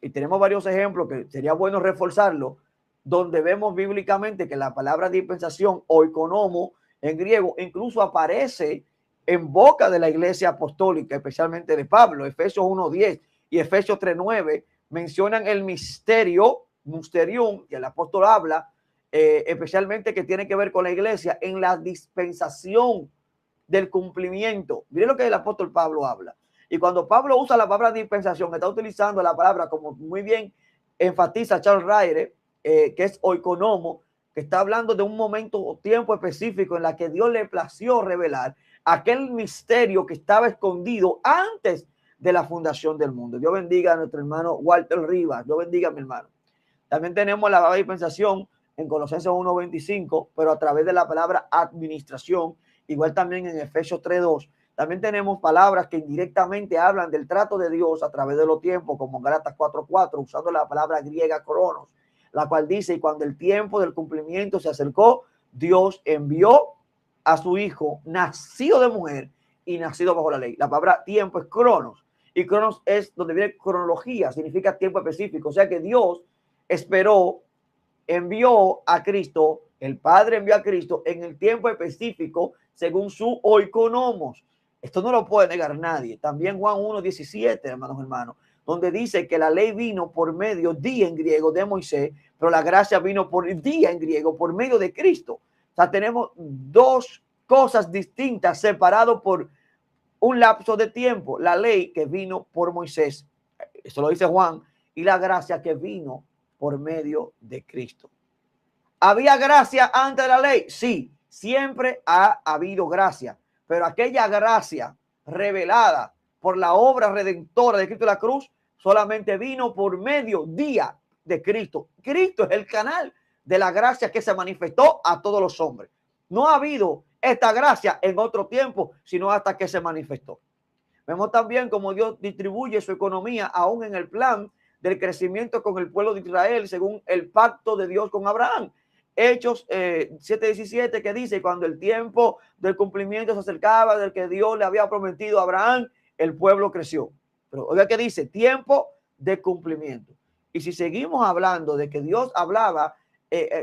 Y tenemos varios ejemplos que sería bueno reforzarlo, donde vemos bíblicamente que la palabra dispensación o economo en griego incluso aparece en boca de la iglesia apostólica, especialmente de Pablo. Efesios 1:10 y Efesios 3:9 mencionan el misterio, mysterium, que el apóstol habla, especialmente que tiene que ver con la iglesia en la dispensación del cumplimiento. Miren lo que el apóstol Pablo habla. Y cuando Pablo usa la palabra dispensación, está utilizando la palabra, como muy bien enfatiza Charles Ryder, que es oikonomo, que está hablando de un momento o tiempo específico en la que Dios le plació revelar aquel misterio que estaba escondido antes de la fundación del mundo. Dios bendiga a nuestro hermano Walter Rivas. Dios bendiga a mi hermano. También tenemos la dispensación en Colosenses 1:25, pero a través de la palabra administración, igual también en Efesios 3:2. También tenemos palabras que indirectamente hablan del trato de Dios a través de los tiempos, como Gálatas 4:4, usando la palabra griega cronos, la cual dice, y cuando el tiempo del cumplimiento se acercó, Dios envió a su hijo, nacido de mujer y nacido bajo la ley. La palabra tiempo es cronos, y cronos es donde viene cronología, significa tiempo específico. O sea que Dios esperó, envió a Cristo, el Padre envió a Cristo en el tiempo específico según su oikonomos. Esto no lo puede negar nadie. También Juan 1:17, hermanos, donde dice que la ley vino por medio, día en griego, de Moisés, pero la gracia vino por día en griego, por medio de Cristo. O sea, tenemos dos cosas distintas, separadas por un lapso de tiempo. La ley que vino por Moisés, eso lo dice Juan, y la gracia que vino por medio de Cristo. ¿Había gracia antes de la ley? Sí, siempre ha habido gracia, pero aquella gracia revelada por la obra redentora de Cristo en la cruz solamente vino por medio día de Cristo. Cristo es el canal de la gracia que se manifestó a todos los hombres. No ha habido esta gracia en otro tiempo, sino hasta que se manifestó. Vemos también cómo Dios distribuye su economía aún en el plan del crecimiento con el pueblo de Israel según el pacto de Dios con Abraham. Hechos 7:17, que dice, cuando el tiempo del cumplimiento se acercaba del que Dios le había prometido a Abraham, el pueblo creció. Pero oiga que dice, tiempo de cumplimiento. Y si seguimos hablando de que Dios hablaba,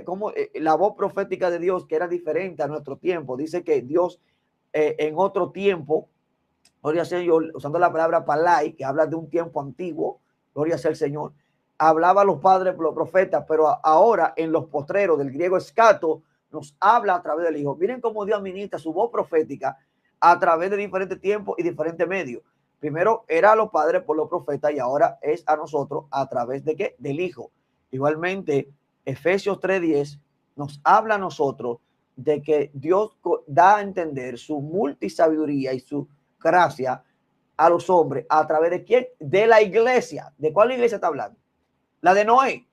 como la voz profética de Dios, que era diferente a nuestro tiempo, dice que Dios en otro tiempo, gloria al Señor, usando la palabra palai, que habla de un tiempo antiguo, gloria sea el Señor, hablaba a los padres, los profetas, pero ahora en los postreros del griego escato, nos habla a través del Hijo. Miren cómo Dios administra su voz profética a través de diferentes tiempos y diferentes medios. Primero era a los padres por los profetas y ahora es a nosotros a través de ¿qué? Del Hijo. Igualmente, Efesios 3:10 nos habla a nosotros de que Dios da a entender su multisabiduría y su gracia a los hombres a través de quién? De la iglesia. ¿De cuál iglesia está hablando? ¿La de Noé?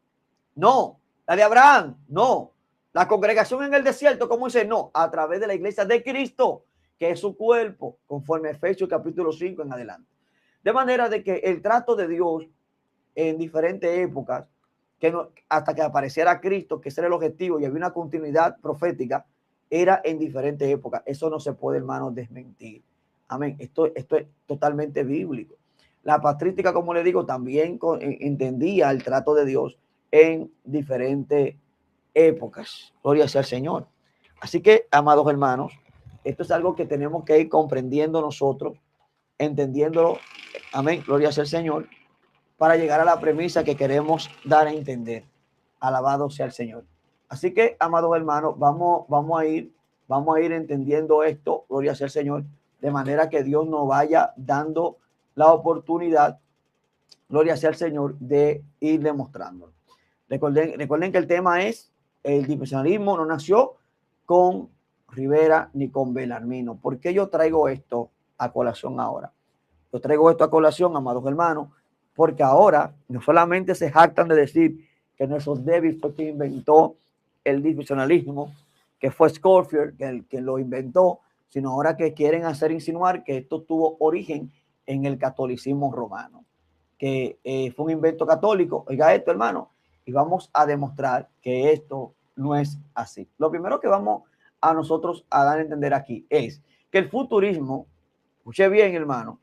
No. ¿La de Abraham? No. ¿La congregación en el desierto? ¿Cómo dice? No. A través de la iglesia de Cristo, que es su cuerpo, conforme a Efesios capítulo 5 en adelante. De manera de que el trato de Dios en diferentes épocas, que no, hasta que apareciera Cristo, que ese era el objetivo, y había una continuidad profética, era en diferentes épocas. Eso no se puede, hermano, desmentir. Amén. Esto es totalmente bíblico. La patrística, como le digo, también entendía el trato de Dios en diferentes épocas. Gloria sea al Señor. Así que, amados hermanos, esto es algo que tenemos que ir comprendiendo nosotros, entendiéndolo. Amén. Gloria sea al Señor, para llegar a la premisa que queremos dar a entender. Alabado sea el Señor. Así que, amados hermanos, vamos a ir entendiendo esto. Gloria sea al Señor, de manera que Dios nos vaya dando la oportunidad, gloria sea al Señor, de ir demostrándolo. Recuerden que el tema es: el dispensacionalismo no nació con Rivera ni con Bellarmino. ¿Por qué yo traigo esto a colación ahora? Yo traigo esto a colación, amados hermanos, porque ahora no solamente se jactan de decir que Nelson Davis fue quien inventó el dispensacionalismo, que fue Scofield quien lo inventó, sino ahora que quieren hacer insinuar que esto tuvo origen en el catolicismo romano, que fue un invento católico. Oiga esto, hermano, y vamos a demostrar que esto no es así. Lo primero que vamos a nosotros a dar a entender aquí es que el futurismo, escuche bien, hermano,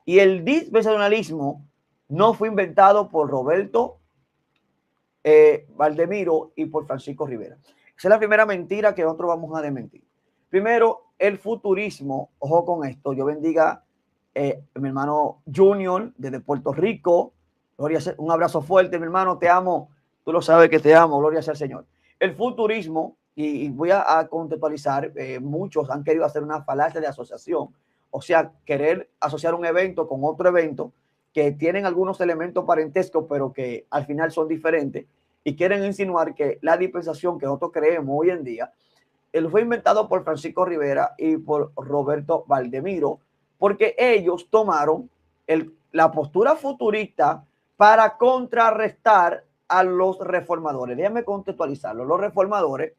y el dispensacionalismo no fue inventado por Roberto Valdemiro y por Francisco Rivera. Esa es la primera mentira que nosotros vamos a desmentir. Primero, el futurismo, ojo con esto, Dios bendiga mi hermano Junior desde Puerto Rico, gloria sea, un abrazo fuerte, mi hermano, te amo, tú lo sabes que te amo, gloria sea al Señor. El futurismo, y voy a contextualizar, muchos han querido hacer una falacia de asociación, o sea, querer asociar un evento con otro evento que tienen algunos elementos parentescos, pero que al final son diferentes, y quieren insinuar que la dispensación que nosotros creemos hoy en día, él fue inventado por Francisco Rivera y por Roberto Valdemiro, porque ellos tomaron la postura futurista para contrarrestar a los reformadores. Déjame contextualizarlo. Los reformadores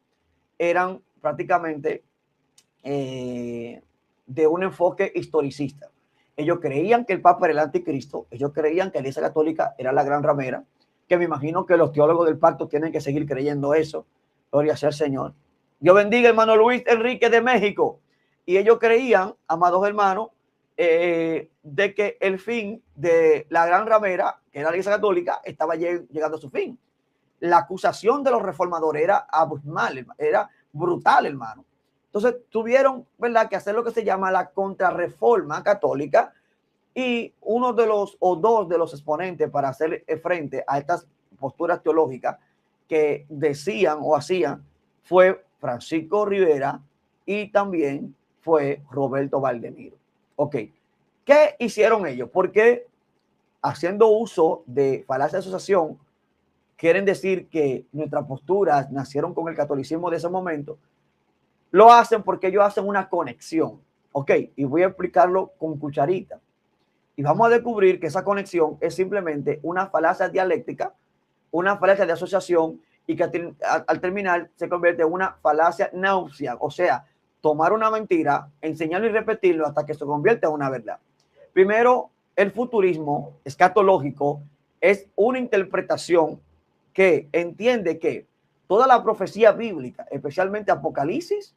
eran prácticamente de un enfoque historicista. Ellos creían que el Papa era el anticristo, ellos creían que la Iglesia Católica era la gran ramera, que me imagino que los teólogos del pacto tienen que seguir creyendo eso. Gloria sea al Señor. Dios bendiga, hermano Luis Enrique de México. Y ellos creían, amados hermanos, de que el fin de la gran ramera, que era la Iglesia Católica, estaba llegando a su fin. La acusación de los reformadores era abismal, era brutal, hermano. Entonces tuvieron, ¿verdad?, que hacer lo que se llama la contrarreforma católica, y uno de los o dos de los exponentes para hacer frente a estas posturas teológicas que decían o hacían fue Francisco Rivera y también fue Roberto Valdemiro. Ok, ¿qué hicieron ellos? Porque haciendo uso de falacia de asociación, quieren decir que nuestras posturas nacieron con el catolicismo de ese momento. Lo hacen porque ellos hacen una conexión. Ok, y voy a explicarlo con cucharita. Y vamos a descubrir que esa conexión es simplemente una falacia dialéctica, una falacia de asociación, y que al terminar se convierte en una falacia náusea, o sea, tomar una mentira, enseñarlo y repetirlo hasta que se convierta en una verdad. Primero, el futurismo escatológico es una interpretación que entiende que toda la profecía bíblica, especialmente Apocalipsis,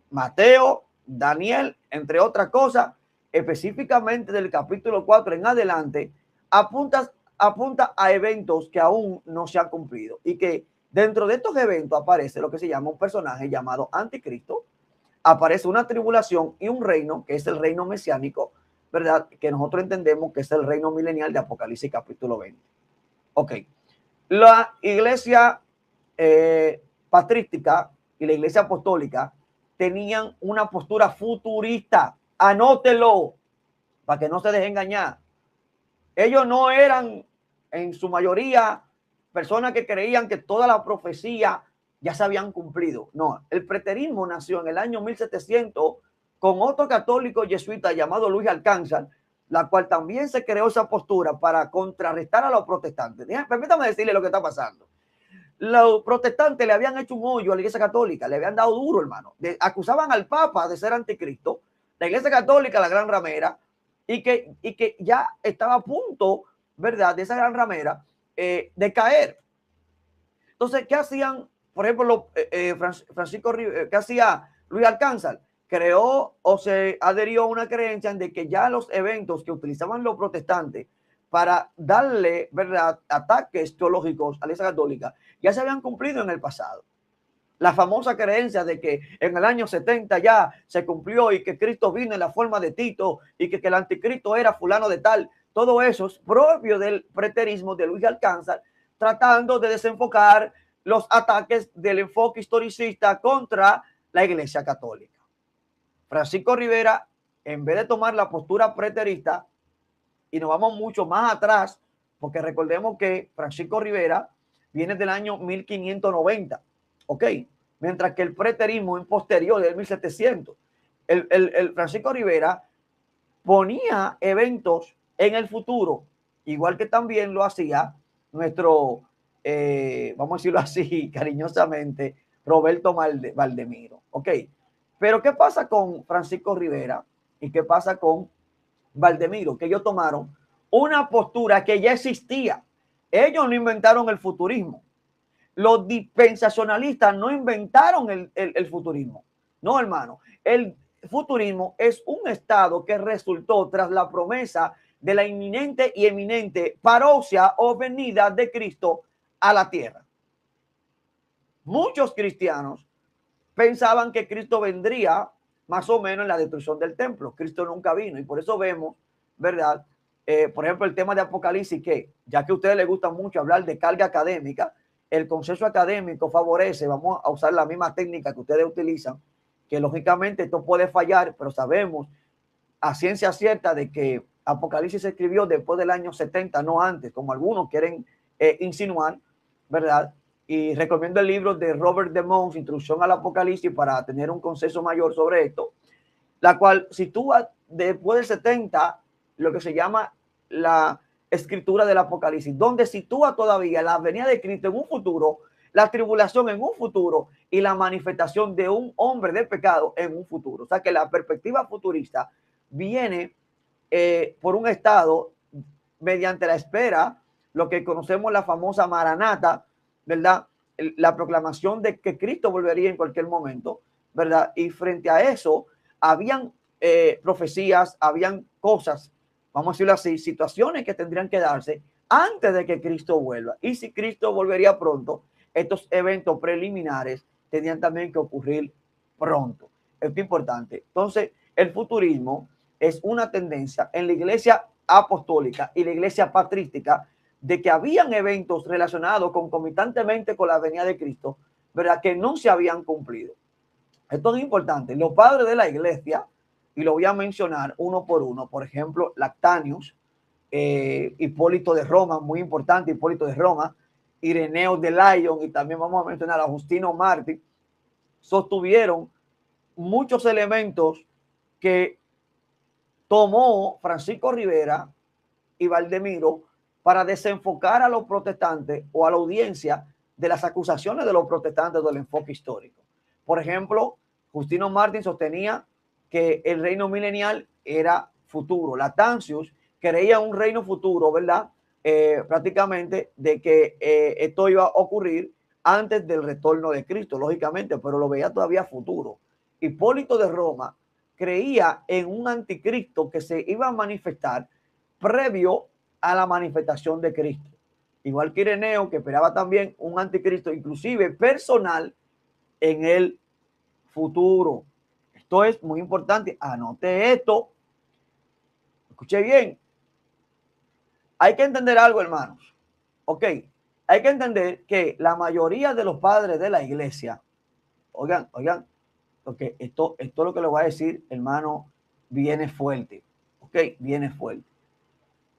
Mateo, Daniel, entre otras cosas, específicamente del capítulo 4 en adelante, apunta a eventos que aún no se han cumplido, y que dentro de estos eventos aparece lo que se llama un personaje llamado Anticristo, aparece una tribulación y un reino, que es el reino mesiánico, ¿verdad? Que nosotros entendemos que es el reino milenial de Apocalipsis capítulo 20. Ok. La iglesia patrística y la iglesia apostólica tenían una postura futurista. Anótelo para que no se deje engañar. Ellos no eran en su mayoría personas que creían que toda la profecía ya se habían cumplido. No, el preterismo nació en el año 1700 con otro católico jesuita llamado Luis Alcázar, la cual también se creó esa postura para contrarrestar a los protestantes. Permítame decirle lo que está pasando. Los protestantes le habían hecho un hoyo a la iglesia católica, le habían dado duro, hermano. Acusaban al Papa de ser anticristo, la iglesia católica, la gran ramera, y que ya estaba a punto, ¿verdad?, de esa gran ramera de caer. Entonces, ¿qué hacían? Por ejemplo, Francisco, ¿qué hacía Luis Alcázar? Creó o se adherió a una creencia de que ya los eventos que utilizaban los protestantes para darle, ¿verdad?, ataques teológicos a la iglesia católica ya se habían cumplido en el pasado. La famosa creencia de que en el año 70 ya se cumplió y que Cristo vino en la forma de Tito y que el anticristo era fulano de tal. Todo eso es propio del preterismo de Luis Alcázar, tratando de desenfocar los ataques del enfoque historicista contra la iglesia católica. Francisco Rivera, en vez de tomar la postura preterista, y nos vamos mucho más atrás, porque recordemos que Francisco Rivera viene del año 1590, ¿ok? Mientras que el preterismo es posterior, del 1700. El Francisco Rivera ponía eventos en el futuro, igual que también lo hacía nuestro, vamos a decirlo así cariñosamente, Roberto Valdemiro, ¿ok? Pero ¿qué pasa con Francisco Rivera y qué pasa con Valdemiro? Que ellos tomaron una postura que ya existía. Ellos no inventaron el futurismo. Los dispensacionalistas no inventaron el futurismo. No, hermano. El futurismo es un estado que resultó tras la promesa de la inminente y eminente parousia o venida de Cristo a la tierra. Muchos cristianos pensaban que Cristo vendría más o menos en la destrucción del templo. Cristo nunca vino y por eso vemos, ¿verdad? Por ejemplo, el tema de Apocalipsis, que ya que a ustedes les gusta mucho hablar de carga académica, el consenso académico favorece, vamos a usar la misma técnica que ustedes utilizan, que lógicamente esto puede fallar, pero sabemos a ciencia cierta de que Apocalipsis se escribió después del año 70, no antes, como algunos quieren insinuar, ¿verdad? Y recomiendo el libro de Robert de Mons, Introducción al Apocalipsis, para tener un consenso mayor sobre esto, la cual sitúa después del 70 lo que se llama la escritura del Apocalipsis, donde sitúa todavía la venida de Cristo en un futuro, la tribulación en un futuro y la manifestación de un hombre de pecado en un futuro. O sea que la perspectiva futurista viene por un estado mediante la espera, lo que conocemos la famosa Maranata, ¿verdad? La proclamación de que Cristo volvería en cualquier momento, ¿verdad? Y frente a eso, habían profecías, habían cosas, vamos a decirlo así, situaciones que tendrían que darse antes de que Cristo vuelva. Y si Cristo volvería pronto, estos eventos preliminares tendrían también que ocurrir pronto. Esto es importante. Entonces, el futurismo es una tendencia en la iglesia apostólica y la iglesia patrística de que habían eventos relacionados concomitantemente con la venida de Cristo, ¿verdad?, que no se habían cumplido. Esto es importante. Los padres de la iglesia, y lo voy a mencionar uno por uno, por ejemplo, Lactanius, Hipólito de Roma, muy importante, Hipólito de Roma, Ireneo de Lyon, y también vamos a mencionar a Justino Mártir, sostuvieron muchos elementos que tomó Francisco Rivera y Valdemiro para desenfocar a los protestantes o a la audiencia de las acusaciones de los protestantes del enfoque histórico. Por ejemplo, Justino Mártir sostenía que el reino milenial era futuro. Lactantius creía un reino futuro, ¿verdad? Prácticamente de que esto iba a ocurrir antes del retorno de Cristo, lógicamente, pero lo veía todavía futuro. Hipólito de Roma creía en un anticristo que se iba a manifestar previo a la manifestación de Cristo. Igual que Ireneo, que esperaba también un anticristo, inclusive personal, en el futuro. Esto es muy importante. Anote esto. Escuche bien. Hay que entender algo, hermanos. Ok, hay que entender que la mayoría de los padres de la iglesia, oigan, porque esto es lo que les voy a decir, hermano, viene fuerte. Ok, viene fuerte.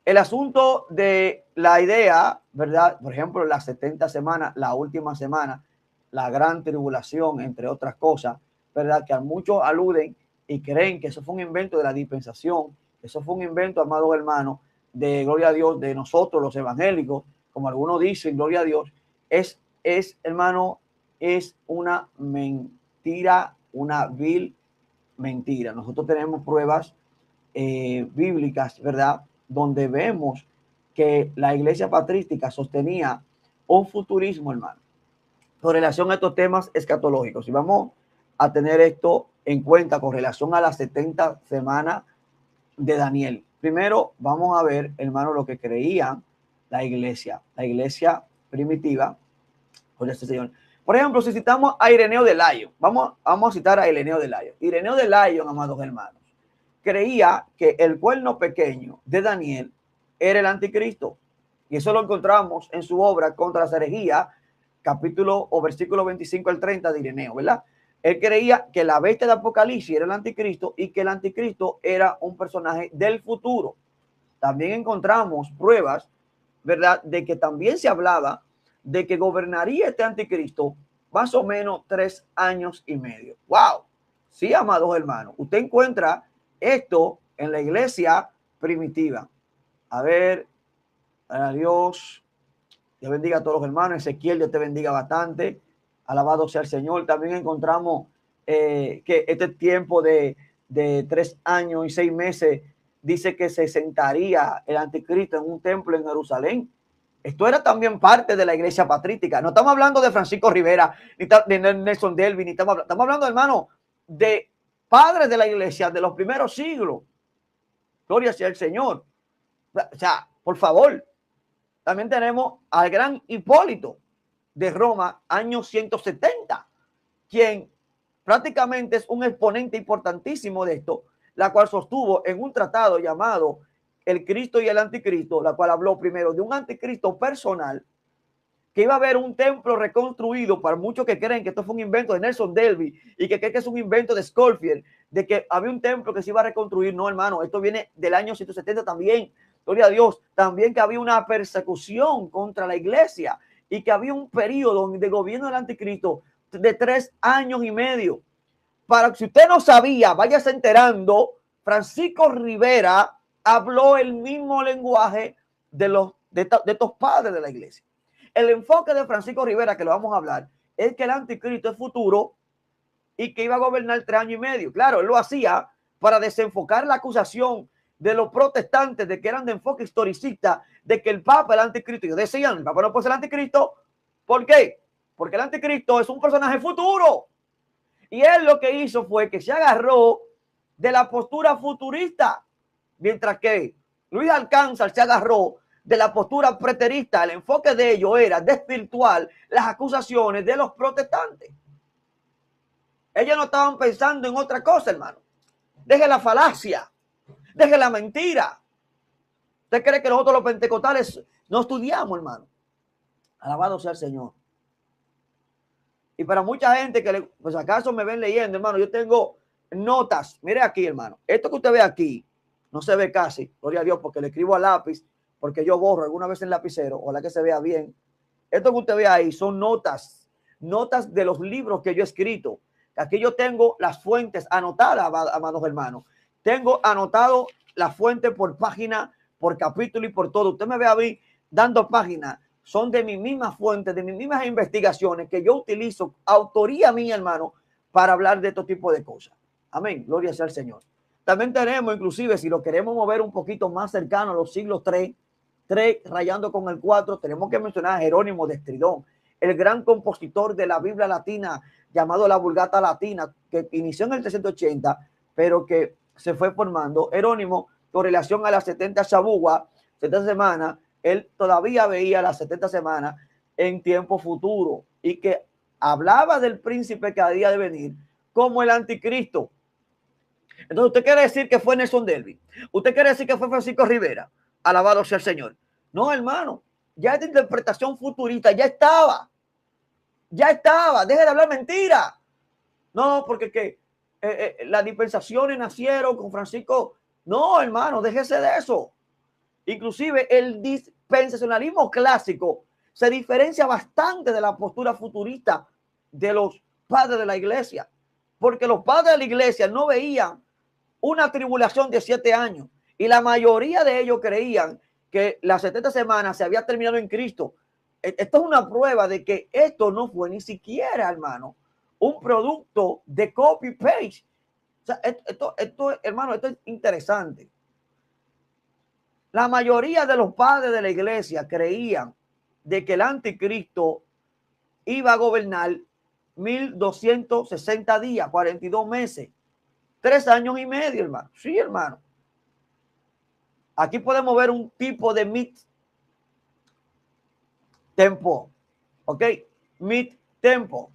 El asunto de la idea, ¿verdad? Por ejemplo, las 70 semanas, la última semana, la gran tribulación, entre otras cosas, ¿verdad? Que a muchos aluden y creen que eso fue un invento de la dispensación, eso fue un invento, amados hermanos, de gloria a Dios, de nosotros los evangélicos, como algunos dicen, gloria a Dios, hermano, es una mentira, una vil mentira. Nosotros tenemos pruebas bíblicas, ¿verdad? Donde vemos que la iglesia patrística sostenía un futurismo, hermano, con relación a estos temas escatológicos. Y vamos a tener esto en cuenta con relación a las 70 semanas de Daniel. Primero vamos a ver, hermano, lo que creía la iglesia primitiva con este señor. Por ejemplo, si citamos a Ireneo de Lyon, vamos a citar a Ireneo de Lyon. Ireneo de Lyon, amados hermanos, creía que el cuerno pequeño de Daniel era el anticristo. Y eso lo encontramos en su obra Contra las herejías, capítulo o versículo 25 al 30 de Ireneo, ¿verdad? Él creía que la bestia de Apocalipsis era el anticristo y que el anticristo era un personaje del futuro. También encontramos pruebas, ¿verdad?, de que también se hablaba de que gobernaría este anticristo más o menos 3 años y medio. ¡Wow! Sí, amados hermanos, usted encuentra esto en la iglesia primitiva. A ver, a Dios, Dios bendiga a todos los hermanos. Ezequiel, Dios te bendiga bastante. Alabado sea el Señor. También encontramos que este tiempo de 3 años y 6 meses dice que se sentaría el anticristo en un templo en Jerusalén. Esto era también parte de la iglesia patrística. No estamos hablando de Francisco Rivera, ni de Nelson Delvey, ni estamos hablando, hermano, de padres de la iglesia de los primeros siglos. Gloria sea el Señor. O sea, por favor. También tenemos al gran Hipólito de Roma, año 170, quien prácticamente es un exponente importantísimo de esto, la cual sostuvo en un tratado llamado El Cristo y el Anticristo, la cual habló primero de un anticristo personal, que iba a haber un templo reconstruido, para muchos que creen que esto fue un invento de Nelson Delvey y que creen que es un invento de Scofield, de que había un templo que se iba a reconstruir. No, hermano, esto viene del año 170 también. Gloria a Dios. También que había una persecución contra la iglesia y que había un periodo de gobierno del anticristo de 3 años y medio. Para que si usted no sabía, váyase enterando, Francisco Rivera habló el mismo lenguaje de estos padres de la iglesia. El enfoque de Francisco Rivera, que lo vamos a hablar, es que el anticristo es futuro y que iba a gobernar 3 años y medio. Claro, él lo hacía para desenfocar la acusación de los protestantes de que eran de enfoque historicista, de que el Papa era el anticristo. Ellos decían, el Papa no puede ser el anticristo. ¿Por qué? Porque el anticristo es un personaje futuro. Y él lo que hizo fue que se agarró de la postura futurista, mientras que Luis Alcázar se agarró de la postura preterista. El enfoque de ellos era desvirtuar las acusaciones de los protestantes. Ellos no estaban pensando en otra cosa, hermano. Deje la falacia, deje la mentira. ¿Usted cree que nosotros los pentecostales no estudiamos, hermano? Alabado sea el Señor. Y para mucha gente que, pues acaso me ven leyendo, hermano, yo tengo notas. Mire aquí, hermano. Esto que usted ve aquí, no se ve casi, gloria a Dios, porque le escribo a lápiz, porque yo borro alguna vez en lapicero, ojalá que se vea bien. Esto que usted ve ahí son notas de los libros que yo he escrito. Aquí yo tengo las fuentes anotadas, amados hermanos. Tengo anotado la fuente por página, por capítulo y por todo. Usted me ve a mí dando páginas. Son de mi misma fuente, de mis mismas investigaciones que yo utilizo, autoría mía, hermano, para hablar de este tipo de cosas. Amén. Gloria sea al Señor. También tenemos, inclusive, si lo queremos mover un poquito más cercano a los siglos 3 rayando con el 4, tenemos que mencionar a Jerónimo de Estridón, el gran compositor de la Biblia latina, llamado la Vulgata Latina, que inició en el 380, pero que se fue formando. Jerónimo, con relación a las 70 Shabuwa, 70 semanas, él todavía veía las 70 semanas en tiempo futuro y que hablaba del príncipe que había de venir como el anticristo. Entonces, ¿usted quiere decir que fue Nelson Delvin? ¿Usted quiere decir que fue Francisco Rivera? Alabado sea el Señor. No, hermano, ya esta interpretación futurista ya estaba. Ya estaba. Deje de hablar mentira. No, porque las dispensaciones nacieron con Francisco. No, hermano, déjese de eso. Inclusive el dispensacionalismo clásico se diferencia bastante de la postura futurista de los padres de la iglesia, porque los padres de la iglesia no veían una tribulación de 7 años y la mayoría de ellos creían que las 70 semanas se había terminado en Cristo. Esto es una prueba de que esto no fue ni siquiera, hermano, un producto de copy-paste. O sea, hermano, esto es interesante. La mayoría de los padres de la iglesia creían de que el anticristo iba a gobernar 1260 días, 42 meses, 3 años y medio, hermano. Sí, hermano. Aquí podemos ver un tipo de mid-tempo. ¿Ok? Mid-tempo.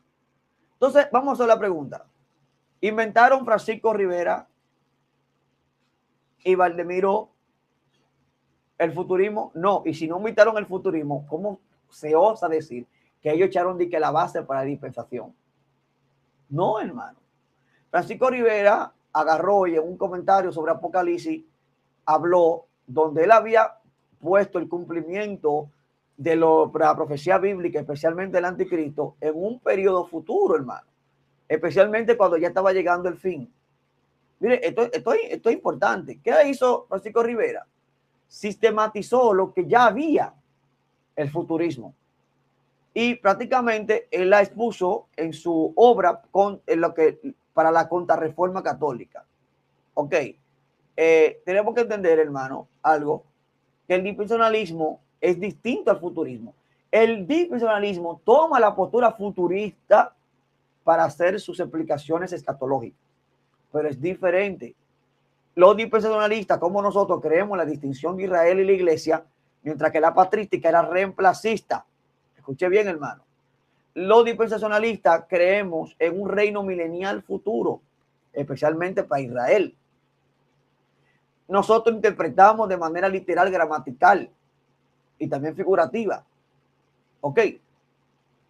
Entonces, vamos a hacer la pregunta. ¿Inventaron Francisco Rivera y Valdemiro el futurismo? No. Y si no inventaron el futurismo, ¿cómo se osa decir que ellos echaron de que la base para la dispensación? No, hermano. Francisco Rivera agarró y en un comentario sobre Apocalipsis habló donde él había puesto el cumplimiento de la profecía bíblica, especialmente el anticristo, en un periodo futuro, hermano. Especialmente cuando ya estaba llegando el fin. Mire, esto es importante. ¿Qué hizo Francisco Rivera? Sistematizó lo que ya había, el futurismo. Y prácticamente él la expuso en su obra para la contrarreforma católica. Ok. Tenemos que entender, hermano, algo, que el dispensacionalismo es distinto al futurismo. El dispensacionalismo toma la postura futurista para hacer sus explicaciones escatológicas, pero es diferente. Los dispensacionalistas, como nosotros, creemos en la distinción de Israel y la iglesia, mientras que la patrística era reemplacista. Escuche bien, hermano. Los dispensacionalistas creemos en un reino milenial futuro, especialmente para Israel. Nosotros interpretamos de manera literal, gramatical y también figurativa. Ok.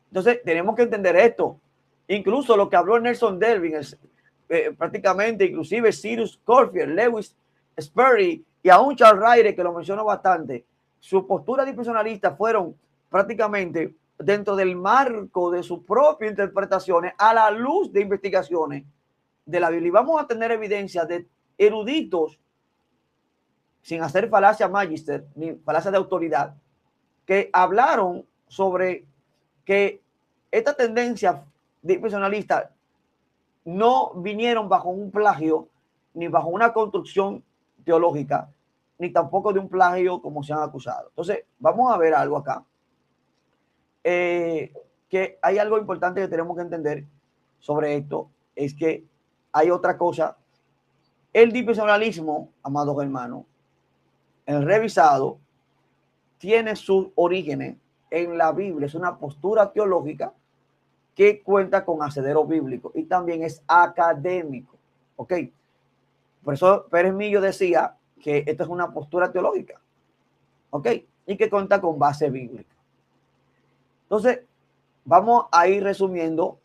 Entonces, tenemos que entender esto. Incluso lo que habló Nelson Delvin, prácticamente, inclusive Cyrus Corfield, Lewis Sperry y aún Charles Ryder, que lo mencionó bastante, sus posturas dispensacionalistas fueron prácticamente dentro del marco de sus propias interpretaciones a la luz de investigaciones de la Biblia. Y vamos a tener evidencia de eruditos, sin hacer falacia magister ni falacia de autoridad, que hablaron sobre que esta tendencia dispensacionalista no vinieron bajo un plagio, ni bajo una construcción teológica, ni tampoco de un plagio como se han acusado. Entonces, vamos a ver algo acá. Que hay algo importante que tenemos que entender sobre esto, es que hay otra cosa. El dispensacionalismo, amados hermanos, el revisado, tiene sus orígenes en la Biblia. Es una postura teológica que cuenta con asidero bíblico y también es académico. ¿Ok? Por eso Pérez Millo decía que esto es una postura teológica. ¿Ok? Y que cuenta con base bíblica. Entonces, vamos a ir resumiendo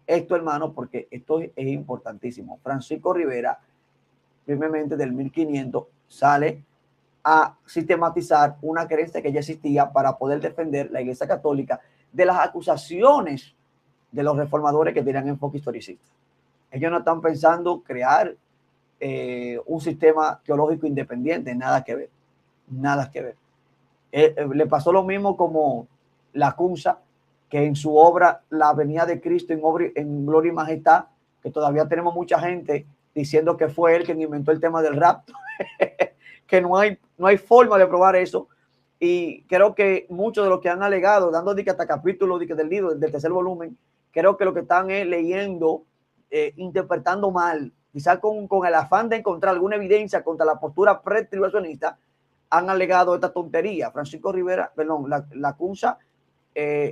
esto, hermano, porque esto es importantísimo. Francisco Rivera, primeramente del 1500, sale a sistematizar una creencia que ya existía para poder defender la Iglesia Católica de las acusaciones de los reformadores que tenían enfoque historicista. Ellos no están pensando crear un sistema teológico independiente, nada que ver, nada que ver. Le pasó lo mismo como Lacunza, que en su obra La venida de Cristo en Gloria y Majestad, que todavía tenemos mucha gente diciendo que fue él quien inventó el tema del rapto, que no hay forma de probar eso. Y creo que muchos de los que han alegado, dando hasta capítulos del libro, del tercer volumen, creo que lo que están es leyendo, interpretando mal, quizás con el afán de encontrar alguna evidencia contra la postura pretribulacionista, han alegado esta tontería. Francisco Rivera, perdón, Lacunza,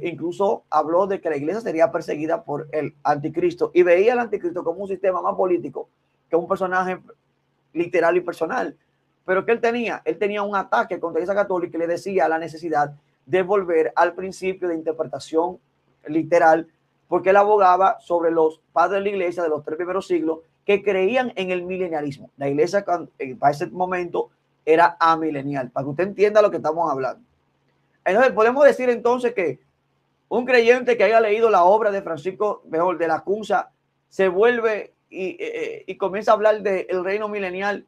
incluso habló de que la iglesia sería perseguida por el anticristo y veía al anticristo como un sistema más político que un personaje literal y personal. Pero ¿qué él tenía? Él tenía un ataque contra la Iglesia Católica y le decía la necesidad de volver al principio de interpretación literal, porque él abogaba sobre los padres de la Iglesia de los 3 primeros siglos que creían en el milenialismo. La Iglesia para ese momento era amilenial, para que usted entienda lo que estamos hablando. Entonces podemos decir entonces que un creyente que haya leído la obra de Francisco, mejor, de Lacunza, se vuelve y comienza a hablar del reino milenial.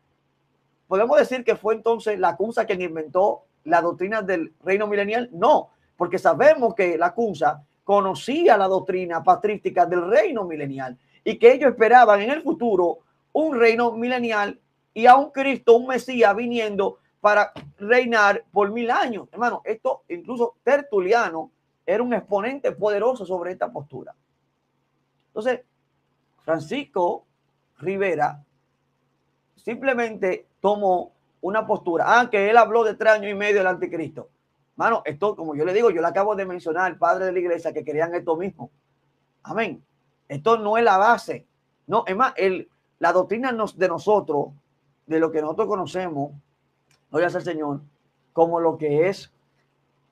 ¿Podemos decir que fue entonces Lacunza quien inventó la doctrina del reino milenial? No, porque sabemos que Lacunza conocía la doctrina patrística del reino milenial y que ellos esperaban en el futuro un reino milenial y a un Cristo, un Mesías viniendo para reinar por 1000 años. Hermano, esto incluso Tertuliano era un exponente poderoso sobre esta postura. Entonces, Francisco Rivera simplemente tomó una postura. Que él habló de 3 años y medio del anticristo. Mano, esto, como yo le digo, yo le acabo de mencionar al padre de la iglesia que querían esto mismo. Amén. Esto no es la base. No, es más, la doctrina de nosotros, de lo que nosotros conocemos, gloria al Señor, como lo que es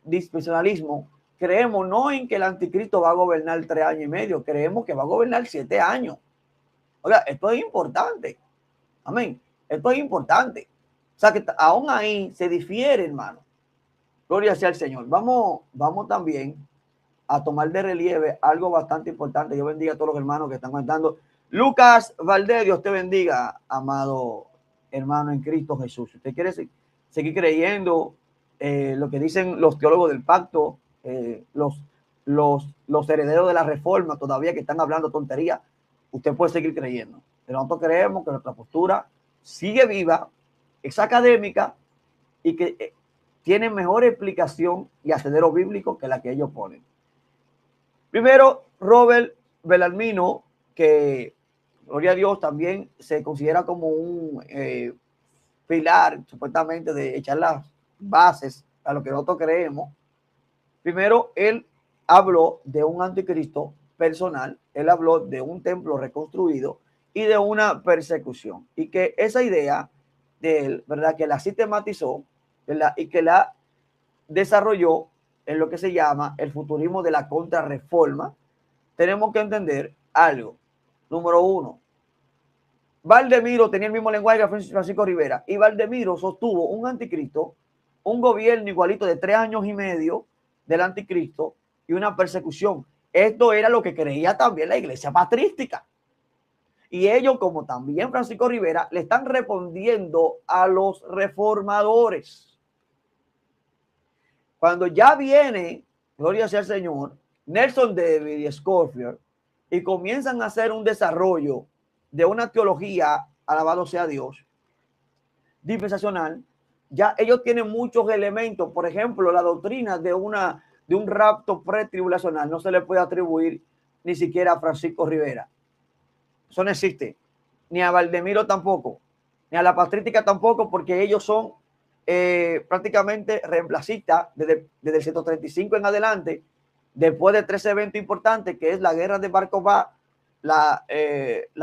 dispensacionalismo, creemos no en que el anticristo va a gobernar 3 años y medio, creemos que va a gobernar 7 años. Oiga, esto es importante. Amén. Esto es importante. O sea que aún ahí se difiere, hermano. Gloria sea al Señor. Vamos también a tomar de relieve algo bastante importante. Yo bendiga a todos los hermanos que están comentando. Lucas Valdés, Dios te bendiga, amado hermano en Cristo Jesús. Si usted quiere seguir creyendo lo que dicen los teólogos del pacto, los herederos de la reforma todavía que están hablando tonterías, usted puede seguir creyendo. Pero nosotros creemos que nuestra postura sigue viva, es académica y que tiene mejor explicación y asidero bíblico que la que ellos ponen. Primero, Robert Bellarmino, que, gloria a Dios, también se considera como un pilar, supuestamente, de echar las bases a lo que nosotros creemos. Primero, él habló de un anticristo personal, él habló de un templo reconstruido y de una persecución. Y que esa idea de él, ¿verdad?, que la sistematizó, ¿verdad?, y que la desarrolló en lo que se llama el futurismo de la contrarreforma. Tenemos que entender algo. Número uno, Valdemiro tenía el mismo lenguaje que Francisco Rivera, y Valdemiro sostuvo un anticristo, un gobierno igualito de 3 años y medio del anticristo y una persecución. Esto era lo que creía también la iglesia patrística. Y ellos, como también Francisco Rivera, le están respondiendo a los reformadores. Cuando ya viene, gloria sea al Señor, Nelson David y Scofield, y comienzan a hacer un desarrollo de una teología, alabado sea Dios, dispensacional, ya ellos tienen muchos elementos. Por ejemplo, la doctrina de un rapto pretribulacional no se le puede atribuir ni siquiera a Francisco Rivera. Eso no existe. Ni a Valdemiro tampoco. Ni a la patrística tampoco, porque ellos son prácticamente reemplacistas desde el 135 en adelante, después de 3 eventos importantes, que es la guerra de Bar Kokhba, la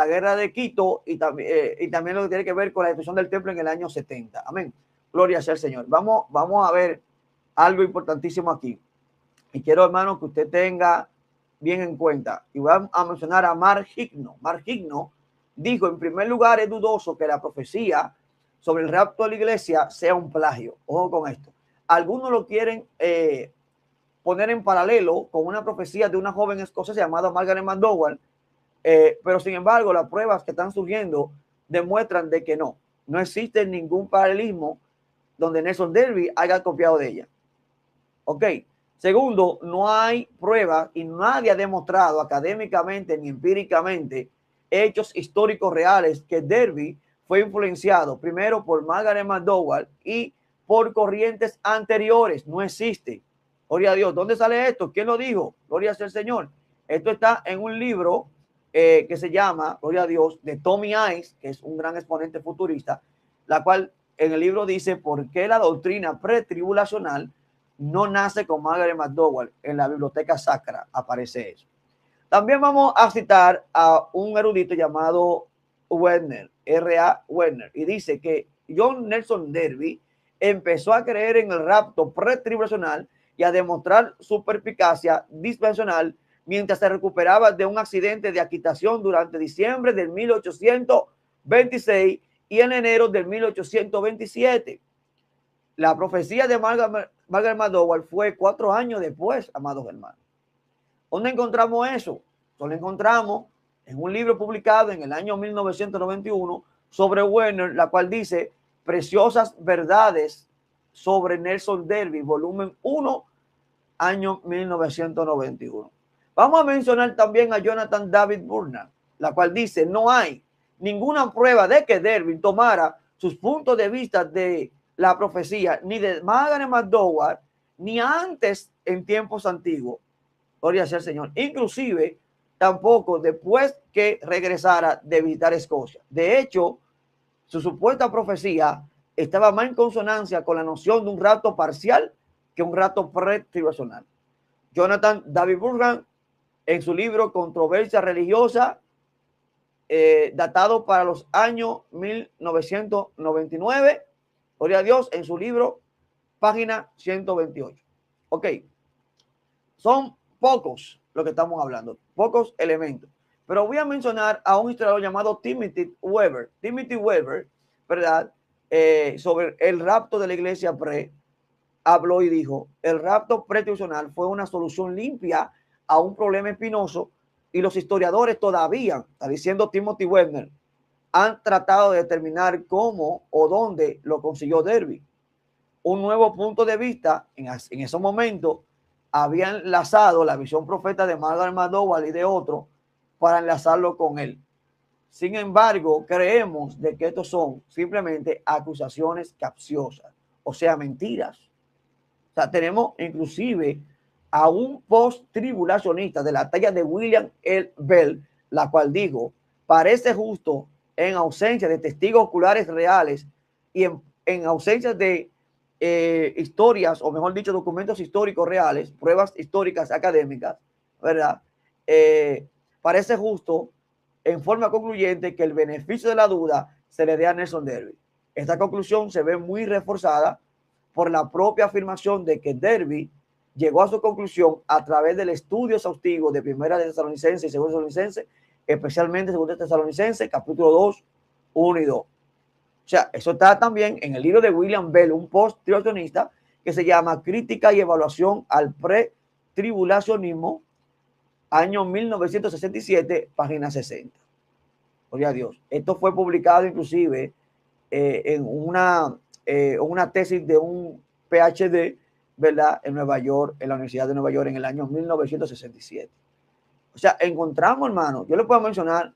guerra de Quito y también lo que tiene que ver con la destrucción del templo en el año 70. Amén. Gloria sea al Señor. Vamos a ver algo importantísimo aquí. Y quiero, hermano, que usted tenga bien en cuenta. Y voy a mencionar a Mark Higno. Mark Higno dijo, en primer lugar, es dudoso que la profecía sobre el rapto de la iglesia sea un plagio. Ojo con esto. Algunos lo quieren poner en paralelo con una profecía de una joven escocesa llamada Margaret McDowell, pero sin embargo las pruebas que están surgiendo demuestran de que no existe ningún paralelismo donde Nelson Darby haya copiado de ella. Ok. Segundo, no hay pruebas y nadie ha demostrado académicamente ni empíricamente hechos históricos reales que Darby fue influenciado primero por Margaret McDowell y por corrientes anteriores. No existe. Gloria a Dios. ¿Dónde sale esto? ¿Quién lo dijo? Gloria sea al Señor. Esto está en un libro que se llama, gloria a Dios, de Tommy Ice, que es un gran exponente futurista, la cual en el libro dice por qué la doctrina pretribulacional no nace con Margaret McDowell. En la biblioteca sacra aparece eso. También vamos a citar a un erudito llamado Wedner. R.A. Werner, y dice que John Nelson Darby empezó a creer en el rapto pretribulacional y a demostrar su perspicacia dispensacional mientras se recuperaba de un accidente de aquitación durante diciembre del 1826 y en enero del 1827. La profecía de Margaret McDowell fue 4 años después, amados hermanos. ¿Dónde encontramos eso? Lo encontramos en un libro publicado en el año 1991 sobre Werner, la cual dice Preciosas Verdades sobre Nelson Darby, volumen 1, año 1991. Vamos a mencionar también a Jonathan David Burnham, la cual dice, no hay ninguna prueba de que Darby tomara sus puntos de vista de la profecía, ni de Margaret McDowell, ni antes en tiempos antiguos. Gloria sea al Señor. Inclusive, tampoco después que regresara de visitar Escocia. De hecho, su supuesta profecía estaba más en consonancia con la noción de un rapto parcial que un rapto pretribulacional. Jonathan David Burnham, en su libro Controversia Religiosa, datado para los años 1999, gloria a Dios, en su libro, página 128. Ok, son pocos lo que estamos hablando, pocos elementos, pero voy a mencionar a un historiador llamado Timothy Weber. Timothy Weber, ¿verdad? Sobre el rapto de la iglesia habló y dijo, el rapto pretribulacional fue una solución limpia a un problema espinoso y los historiadores todavía, está diciendo Timothy Weber, han tratado de determinar cómo o dónde lo consiguió Darby. Un nuevo punto de vista en ese momento había enlazado la visión profeta de Margaret McDowell y de otro para enlazarlo con él. Sin embargo, creemos de que estos son simplemente acusaciones capciosas, o sea, mentiras. O sea, tenemos inclusive a un post-tribulacionista de la talla de William L. Bell, la cual dijo, parece justo en ausencia de testigos oculares reales y en ausencia de historias, o mejor dicho, documentos históricos reales, pruebas históricas académicas, ¿verdad? Parece justo en forma concluyente que el beneficio de la duda se le dé a Nelson Darby. Esta conclusión se ve muy reforzada por la propia afirmación de que Darby llegó a su conclusión a través del estudio exhaustivo de Primera de Tesalonicenses y Segunda de Tesalonicenses, especialmente Segunda de Tesalonicenses, capítulo 2, 1 y 2. O sea, eso está también en el libro de William Bell, un post-tribulacionista, que se llama Crítica y Evaluación al Pre-Tribulacionismo, año 1967, página 60. Gloria a Dios. Esto fue publicado inclusive en una tesis de un PhD, ¿verdad? En Nueva York, en la Universidad de Nueva York, en el año 1967. O sea, encontramos, hermano, yo le puedo mencionar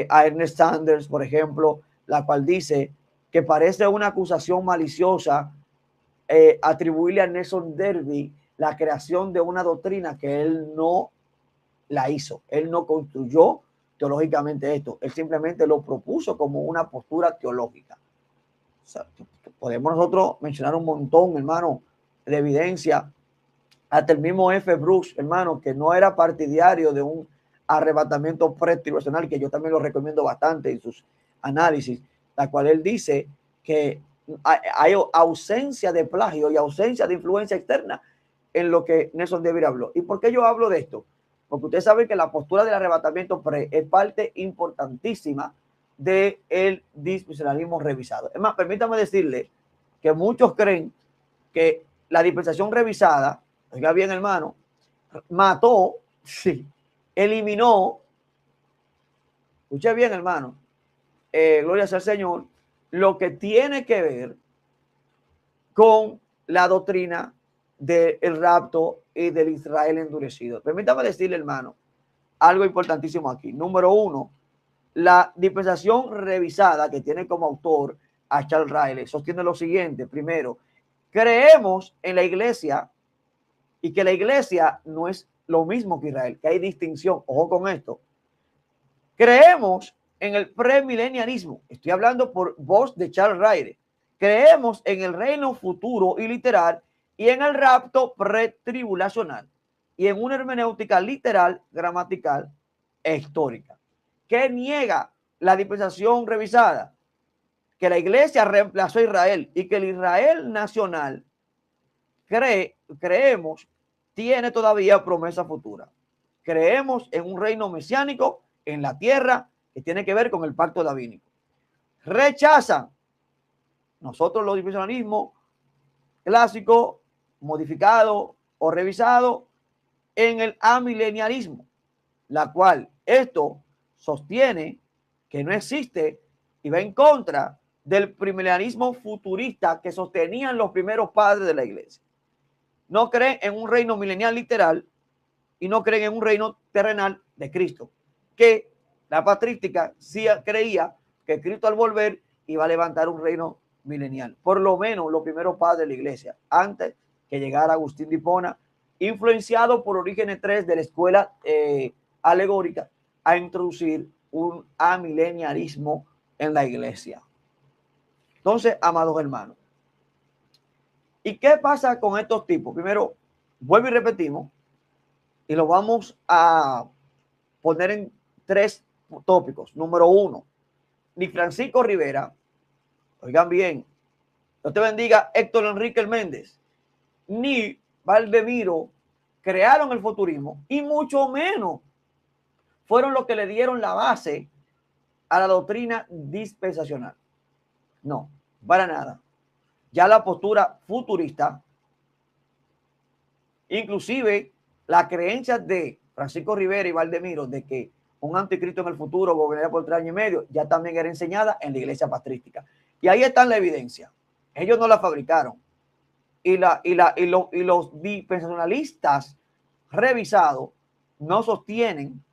a Ernest Sanders, por ejemplo, la cual dice que parece una acusación maliciosa atribuirle a Nelson Darby la creación de una doctrina que él no la hizo. Él no construyó teológicamente esto. Él simplemente lo propuso como una postura teológica. O sea, podemos nosotros mencionar un montón, hermano, de evidencia. Hasta el mismo F. Brooks, hermano, que no era partidario de un arrebatamiento pretribulacional, que yo también lo recomiendo bastante en sus análisis, la cual él dice que hay ausencia de plagio y ausencia de influencia externa en lo que Nelson Darby habló. ¿Y por qué yo hablo de esto? Porque ustedes saben que la postura del arrebatamiento es parte importantísima del dispensacionalismo revisado. Es más, permítame decirle que muchos creen que la dispensación revisada, oiga bien, hermano, mató, sí, eliminó, escuche bien, hermano, gloria sea al Señor, lo que tiene que ver con la doctrina del rapto y del Israel endurecido. Permítame decirle, hermano, algo importantísimo aquí. Número uno, la dispensación revisada, que tiene como autor a Charles Riley, sostiene lo siguiente. Primero, creemos en la iglesia y que la iglesia no es lo mismo que Israel, que hay distinción. Ojo con esto. Creemos en el premileniarismo. Estoy hablando por voz de Charles Riley. Creemos en el reino futuro y literal y en el rapto pretribulacional y en una hermenéutica literal, gramatical e histórica que niega la dispensación revisada, que la iglesia reemplazó a Israel y que el Israel nacional creemos tiene todavía promesa futura. Creemos en un reino mesiánico en la tierra que tiene que ver con el pacto davínico. Rechazan nosotros los dispensacionalismos clásico, modificado o revisado en el amilenialismo, la cual esto sostiene que no existe y va en contra del premilenialismo futurista que sostenían los primeros padres de la iglesia. No creen en un reino milenial literal y no creen en un reino terrenal de Cristo, que la patrística sí creía que Cristo al volver iba a levantar un reino milenial, por lo menos los primeros padres de la iglesia, antes que llegara Agustín de Hipona, influenciado por Orígenes III de la escuela alegórica, a introducir un amilenialismo en la iglesia. Entonces, amados hermanos, ¿y qué pasa con estos tipos? Primero, vuelvo y repetimos, y lo vamos a poner en 3 tópicos. Número 1, ni Francisco Rivera, oigan bien, Dios te bendiga, Héctor Enrique Méndez, ni Valdemiro crearon el futurismo y mucho menos fueron los que le dieron la base a la doctrina dispensacional. No, para nada. Ya la postura futurista, inclusive la creencia de Francisco Rivera y Valdemiro de que un anticristo en el futuro gobernará por 3 años y medio, ya también era enseñada en la iglesia patrística. Y ahí está la evidencia. Ellos no la fabricaron. Y los dispensacionalistas revisados no sostienen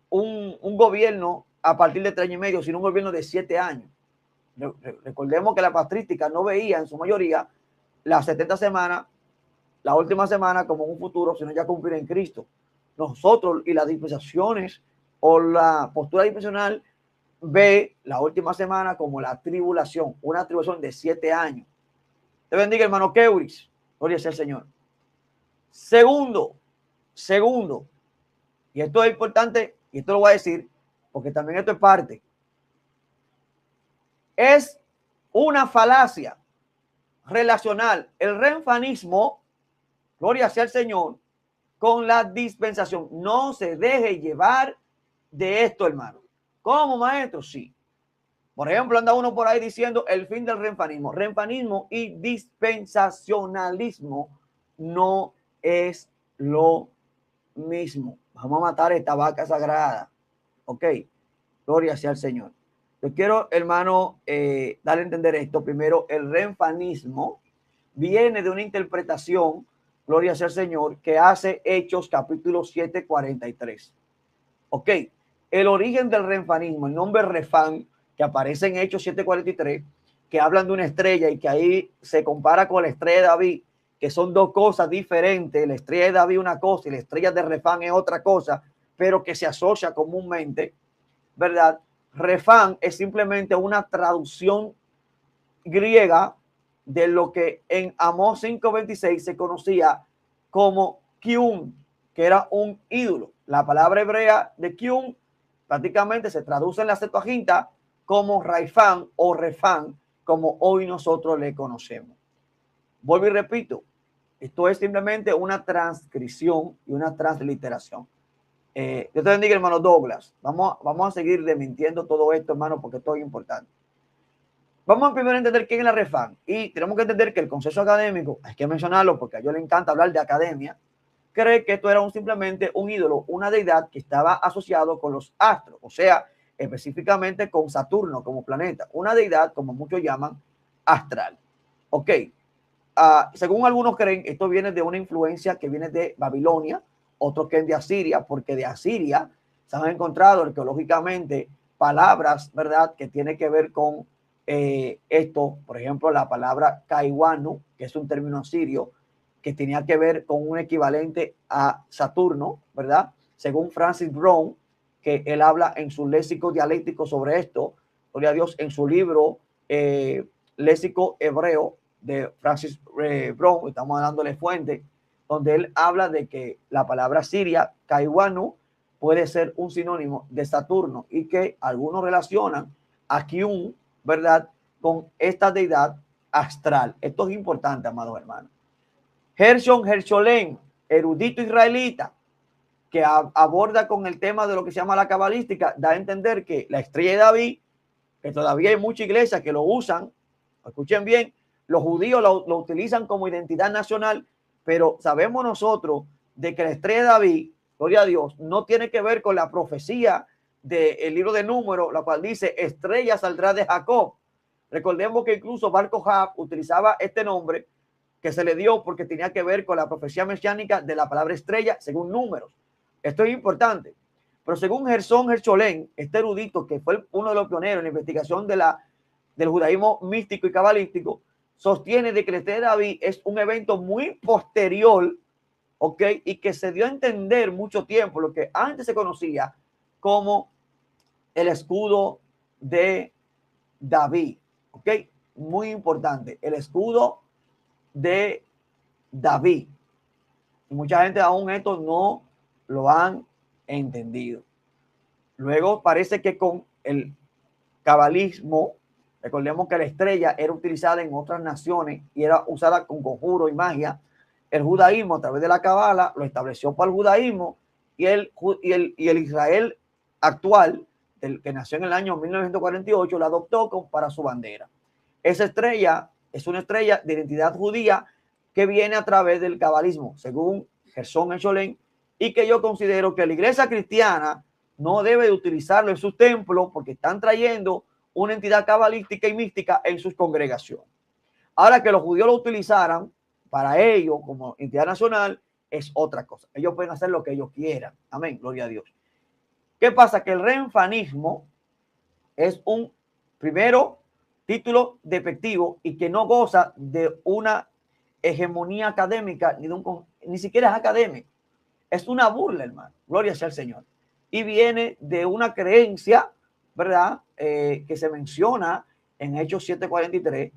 un gobierno a partir de 3 años y medio, sino un gobierno de 7 años. Recordemos que la patrística no veía en su mayoría las 70 semanas, la última semana como un futuro, sino ya cumplir en Cristo. Nosotros y las dispensaciones o la postura dispensacional ve la última semana como la tribulación, una tribulación de 7 años. Te bendiga, hermano Keuris. Gloria sea el Señor. Segundo, y esto es importante, y esto lo voy a decir, porque también esto es parte. Es una falacia relacional el renfanismo, gloria sea el Señor, con la dispensación. No se deje llevar de esto, hermano. ¿Cómo, maestro? Sí. Por ejemplo, anda uno por ahí diciendo el fin del renfanismo. Renfanismo y dispensacionalismo no es lo mismo. Vamos a matar esta vaca sagrada. Ok. Gloria sea al Señor. Yo quiero, hermano, darle a entender esto. Primero, el renfanismo viene de una interpretación, gloria sea al Señor, que hace Hechos capítulo 7, 43. Ok. El origen del renfanismo, el nombre refán, que aparece en Hechos 7:43, que hablan de una estrella y que ahí se compara con la estrella de David, que son dos cosas diferentes. La estrella de David es una cosa y la estrella de Refán es otra cosa, pero que se asocia comúnmente, ¿verdad? Refán es simplemente una traducción griega de lo que en Amós 5:26 se conocía como Kiun, que era un ídolo. La palabra hebrea de Kiun prácticamente se traduce en la Septuaginta como Raifán o Refán, como hoy nosotros le conocemos. Vuelvo y repito, esto es simplemente una transcripción y una transliteración. Dios te bendiga, hermano Douglas. Vamos a seguir desmintiendo todo esto, hermano, porque esto es importante. Vamos a primero entender quién es la Refán. Y tenemos que entender que el consenso académico, hay que mencionarlo porque a ellos les encanta hablar de academia, cree que esto era simplemente un ídolo, una deidad que estaba asociado con los astros, o sea, específicamente con Saturno como planeta, una deidad, como muchos llaman, astral. Ok, según algunos creen, esto viene de una influencia que viene de Babilonia, otros creen de Asiria, porque de Asiria se han encontrado arqueológicamente palabras, ¿verdad?, que tiene que ver con esto. Por ejemplo, la palabra Kaiwanu, que es un término asirio, que tenía que ver con un equivalente a Saturno, ¿verdad? Según Francis Brown, que él habla en su léxico dialéctico sobre esto, gloria a Dios, en su libro Léxico Hebreo de Francis Brown, estamos dándole fuente, donde él habla de que la palabra siria, Kaiwanu, puede ser un sinónimo de Saturno y que algunos relacionan a Kiun, ¿verdad?, con esta deidad astral. Esto es importante, amados hermanos. Gershon Hersholem, erudito israelita, que aborda con el tema de lo que se llama la cabalística, da a entender que la estrella de David, que todavía hay muchas iglesias que lo usan, escuchen bien, los judíos lo utilizan como identidad nacional, pero sabemos nosotros de que la estrella de David, gloria a Dios, no tiene que ver con la profecía del libro de Números, la cual dice, estrella saldrá de Jacob. Recordemos que incluso Bar Kokhba utilizaba este nombre que se le dio porque tenía que ver con la profecía mesiánica de la palabra estrella según Números. Esto es importante. Pero según Gershon Hersholem, este erudito que fue uno de los pioneros en la investigación del judaísmo místico y cabalístico, sostiene de que la estrella de David es un evento muy posterior, ¿ok? Y que se dio a entender mucho tiempo lo que antes se conocía como el escudo de David, ¿ok? Muy importante, el escudo de David. Y mucha gente aún esto no lo han entendido. Luego parece que con el cabalismo, recordemos que la estrella era utilizada en otras naciones y era usada con conjuro y magia. El judaísmo a través de la cabala lo estableció para el judaísmo y el Israel actual, que nació en el año 1948, la adoptó para su bandera. Esa estrella es una estrella de identidad judía que viene a través del cabalismo, según Gershon Hersholem, y que yo considero que la iglesia cristiana no debe de utilizarlo en sus templos porque están trayendo una entidad cabalística y mística en sus congregaciones. Ahora que los judíos lo utilizaran para ellos como entidad nacional es otra cosa. Ellos pueden hacer lo que ellos quieran. Amén, gloria a Dios. ¿Qué pasa? Que el renfanismo es un, primero, título despectivo y que no goza de una hegemonía académica, ni siquiera es académico. Es una burla, hermano. Gloria sea al Señor. Y viene de una creencia, ¿verdad? Que se menciona en Hechos 7:43,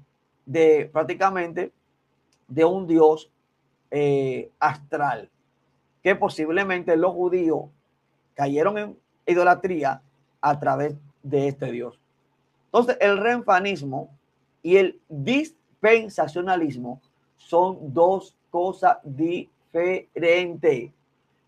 de prácticamente de un dios astral, que posiblemente los judíos cayeron en idolatría a través de este dios. Entonces, el renfanismo y el dispensacionalismo son dos cosas diferentes.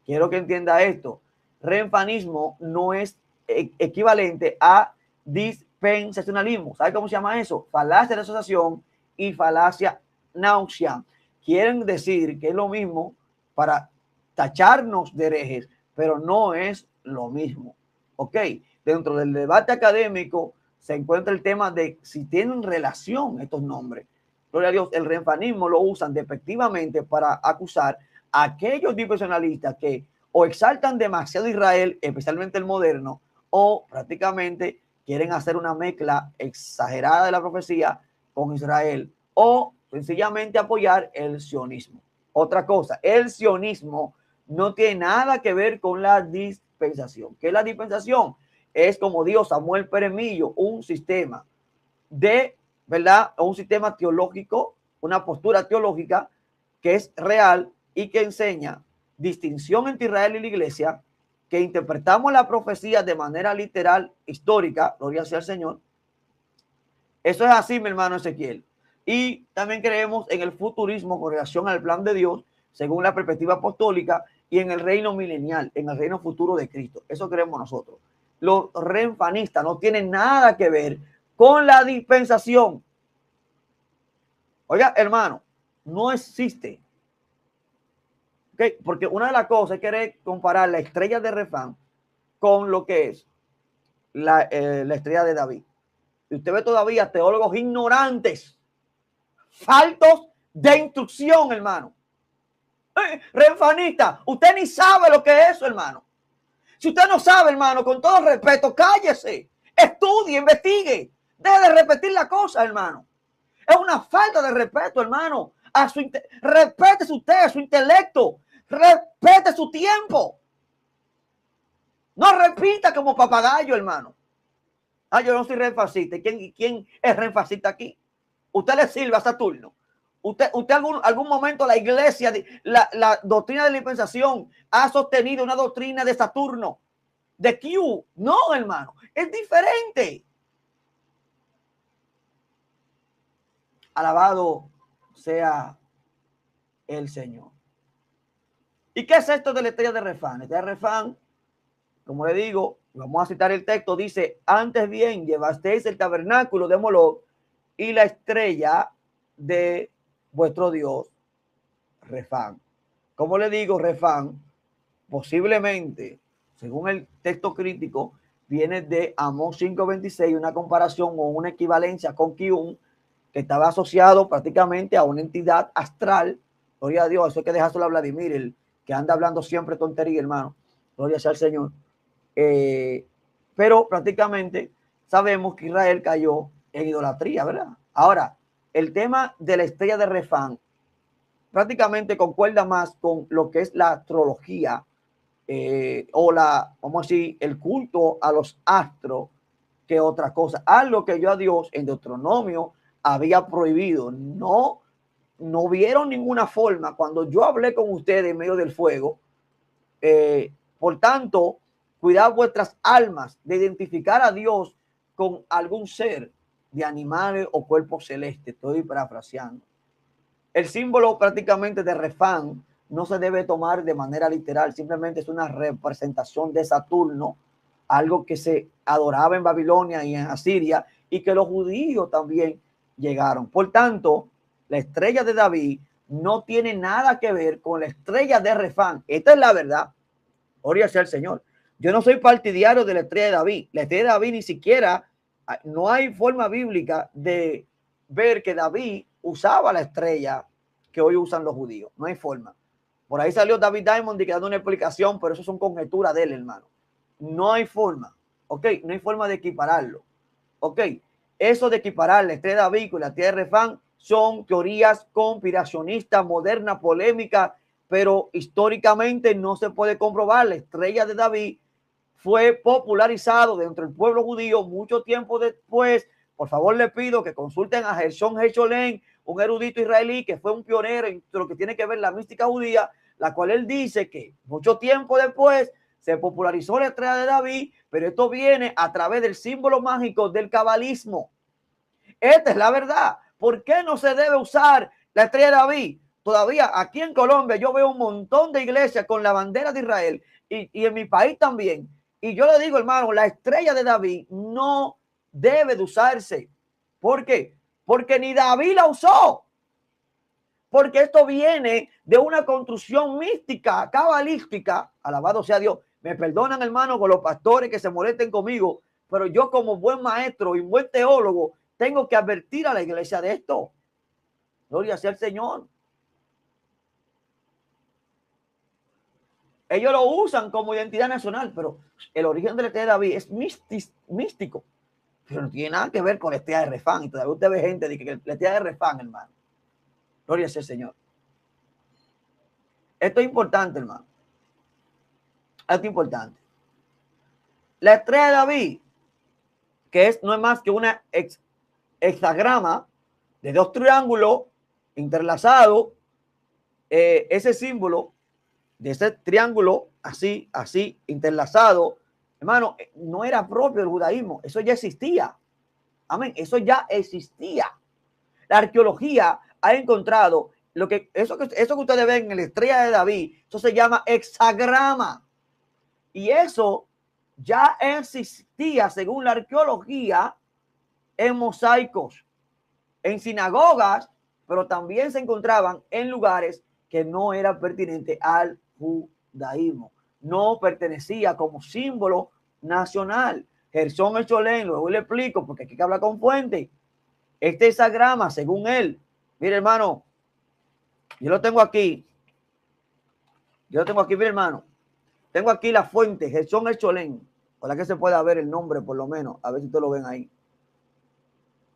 Quiero que entienda esto. Renfanismo no es equivalente a dispensacionalismo. ¿Sabe cómo se llama eso? Falacia de asociación y falacia náusea. Quieren decir que es lo mismo para tacharnos de herejes, pero no es lo mismo. ¿Ok? Dentro del debate académico se encuentra el tema de si tienen relación estos nombres. Gloria a Dios, el renfanismo lo usan despectivamente para acusar a aquellos dispensacionalistas que o exaltan demasiado a Israel, especialmente el moderno, o prácticamente quieren hacer una mezcla exagerada de la profecía con Israel, o sencillamente apoyar el sionismo. Otra cosa, el sionismo no tiene nada que ver con la dispensación. ¿Qué es la dispensación? Es, como dijo Samuel Peremillo, un sistema de, ¿verdad? Un sistema teológico, una postura teológica que es real y que enseña distinción entre Israel y la iglesia, que interpretamos la profecía de manera literal, histórica, gloria sea al Señor. Eso es así, mi hermano Ezequiel. Y también creemos en el futurismo con relación al plan de Dios, según la perspectiva apostólica, y en el reino milenial, en el reino futuro de Cristo. Eso creemos nosotros. Los renfanistas no tienen nada que ver con la dispensación. Oiga, hermano, no existe. ¿Okay? Porque una de las cosas es querer comparar la estrella de Refán con lo que es la estrella de David. Y usted ve todavía teólogos ignorantes, faltos de instrucción, hermano. Renfanista, usted ni sabe lo que es eso, hermano. Si usted no sabe, hermano, con todo respeto, cállese, estudie, investigue, deje de repetir la cosa, hermano. Es una falta de respeto, hermano. Respete usted, su intelecto, respete su tiempo. No repita como papagayo, hermano. Yo no soy renfacista. ¿Quién es renfacista aquí? Usted le sirve a Saturno. Usted algún momento la iglesia, la doctrina de la dispensación ha sostenido una doctrina de Saturno. de Q. No, hermano, es diferente. Alabado sea el Señor. ¿Y qué es esto de la estrella de Refán? La estrella de Refán, como le digo, vamos a citar el texto, dice, antes bien llevasteis el tabernáculo de Moloc y la estrella de vuestro Dios, Refán. Como le digo, Refán, posiblemente, según el texto crítico, viene de Amós 5:26, una comparación o una equivalencia con Kiun, que estaba asociado prácticamente a una entidad astral. Gloria a Dios, eso hay que dejárselo a Vladimir, el que anda hablando siempre tontería, hermano. Gloria sea al Señor. Pero prácticamente sabemos que Israel cayó en idolatría, ¿verdad? Ahora, el tema de la estrella de Refán prácticamente concuerda más con lo que es la astrología o vamos a decir, el culto a los astros que otra cosa. Algo que yo a Dios en Deuteronomio había prohibido. No vieron ninguna forma cuando yo hablé con ustedes en medio del fuego. Por tanto, cuidad vuestras almas de identificar a Dios con algún ser de animales o cuerpo celeste. Estoy parafraseando. El símbolo prácticamente de Refán no se debe tomar de manera literal, simplemente es una representación de Saturno, algo que se adoraba en Babilonia y en Asiria y que los judíos también llegaron. Por tanto, la estrella de David no tiene nada que ver con la estrella de Refán. Esta es la verdad. Gloria sea el Señor. Yo no soy partidario de la estrella de David. La estrella de David ni siquiera, no hay forma bíblica de ver que David usaba la estrella que hoy usan los judíos. No hay forma. Por ahí salió David Diamond y dando una explicación, pero eso son conjeturas de él, hermano. No hay forma. Ok, no hay forma de equipararlo. Ok, eso de equiparar la estrella de David con la estrella de Refán son teorías conspiracionistas, modernas, polémicas, pero históricamente no se puede comprobar. La estrella de David fue popularizado dentro del pueblo judío mucho tiempo después. Por favor, le pido que consulten a Gershon Hescholem, un erudito israelí que fue un pionero en lo que tiene que ver la mística judía, la cual él dice que mucho tiempo después se popularizó la estrella de David, pero esto viene a través del símbolo mágico del cabalismo. Esta es la verdad. ¿Por qué no se debe usar la estrella de David? Todavía aquí en Colombia yo veo un montón de iglesias con la bandera de Israel y en mi país también. Y yo le digo, hermano, la estrella de David no debe de usarse. ¿Por qué? Porque ni David la usó. Porque esto viene de una construcción mística, cabalística. Alabado sea Dios. Me perdonan, hermano, con los pastores que se molesten conmigo, pero yo como buen maestro y buen teólogo tengo que advertir a la iglesia de esto. Gloria sea al Señor. Ellos lo usan como identidad nacional, pero el origen de la estrella de David es místico. Pero no tiene nada que ver con la estrella de Refán. Y todavía usted ve gente de que la estrella de Refán, hermano. Gloria sea al Señor. Esto es importante, hermano. Esto es importante. La estrella de David, que no es más que una hexagrama de dos triángulos interlazados, ese símbolo de ese triángulo así interlazado, hermano, no era propio del judaísmo, eso ya existía. Amén, eso ya existía. La arqueología ha encontrado eso que ustedes ven en la estrella de David, eso se llama hexagrama. Y eso ya existía, según la arqueología, en mosaicos, en sinagogas, pero también se encontraban en lugares que no eran pertinentes al judaísmo. No pertenecía como símbolo nacional. Gershon Hescholem, luego le explico, porque aquí hay que hablar con fuente. Este hexagrama, según él, mire, hermano, yo lo tengo aquí. Mire, hermano. Tengo aquí la fuente, Gershon Hescholem. Ojalá que se pueda ver el nombre, por lo menos. A ver si ustedes lo ven ahí.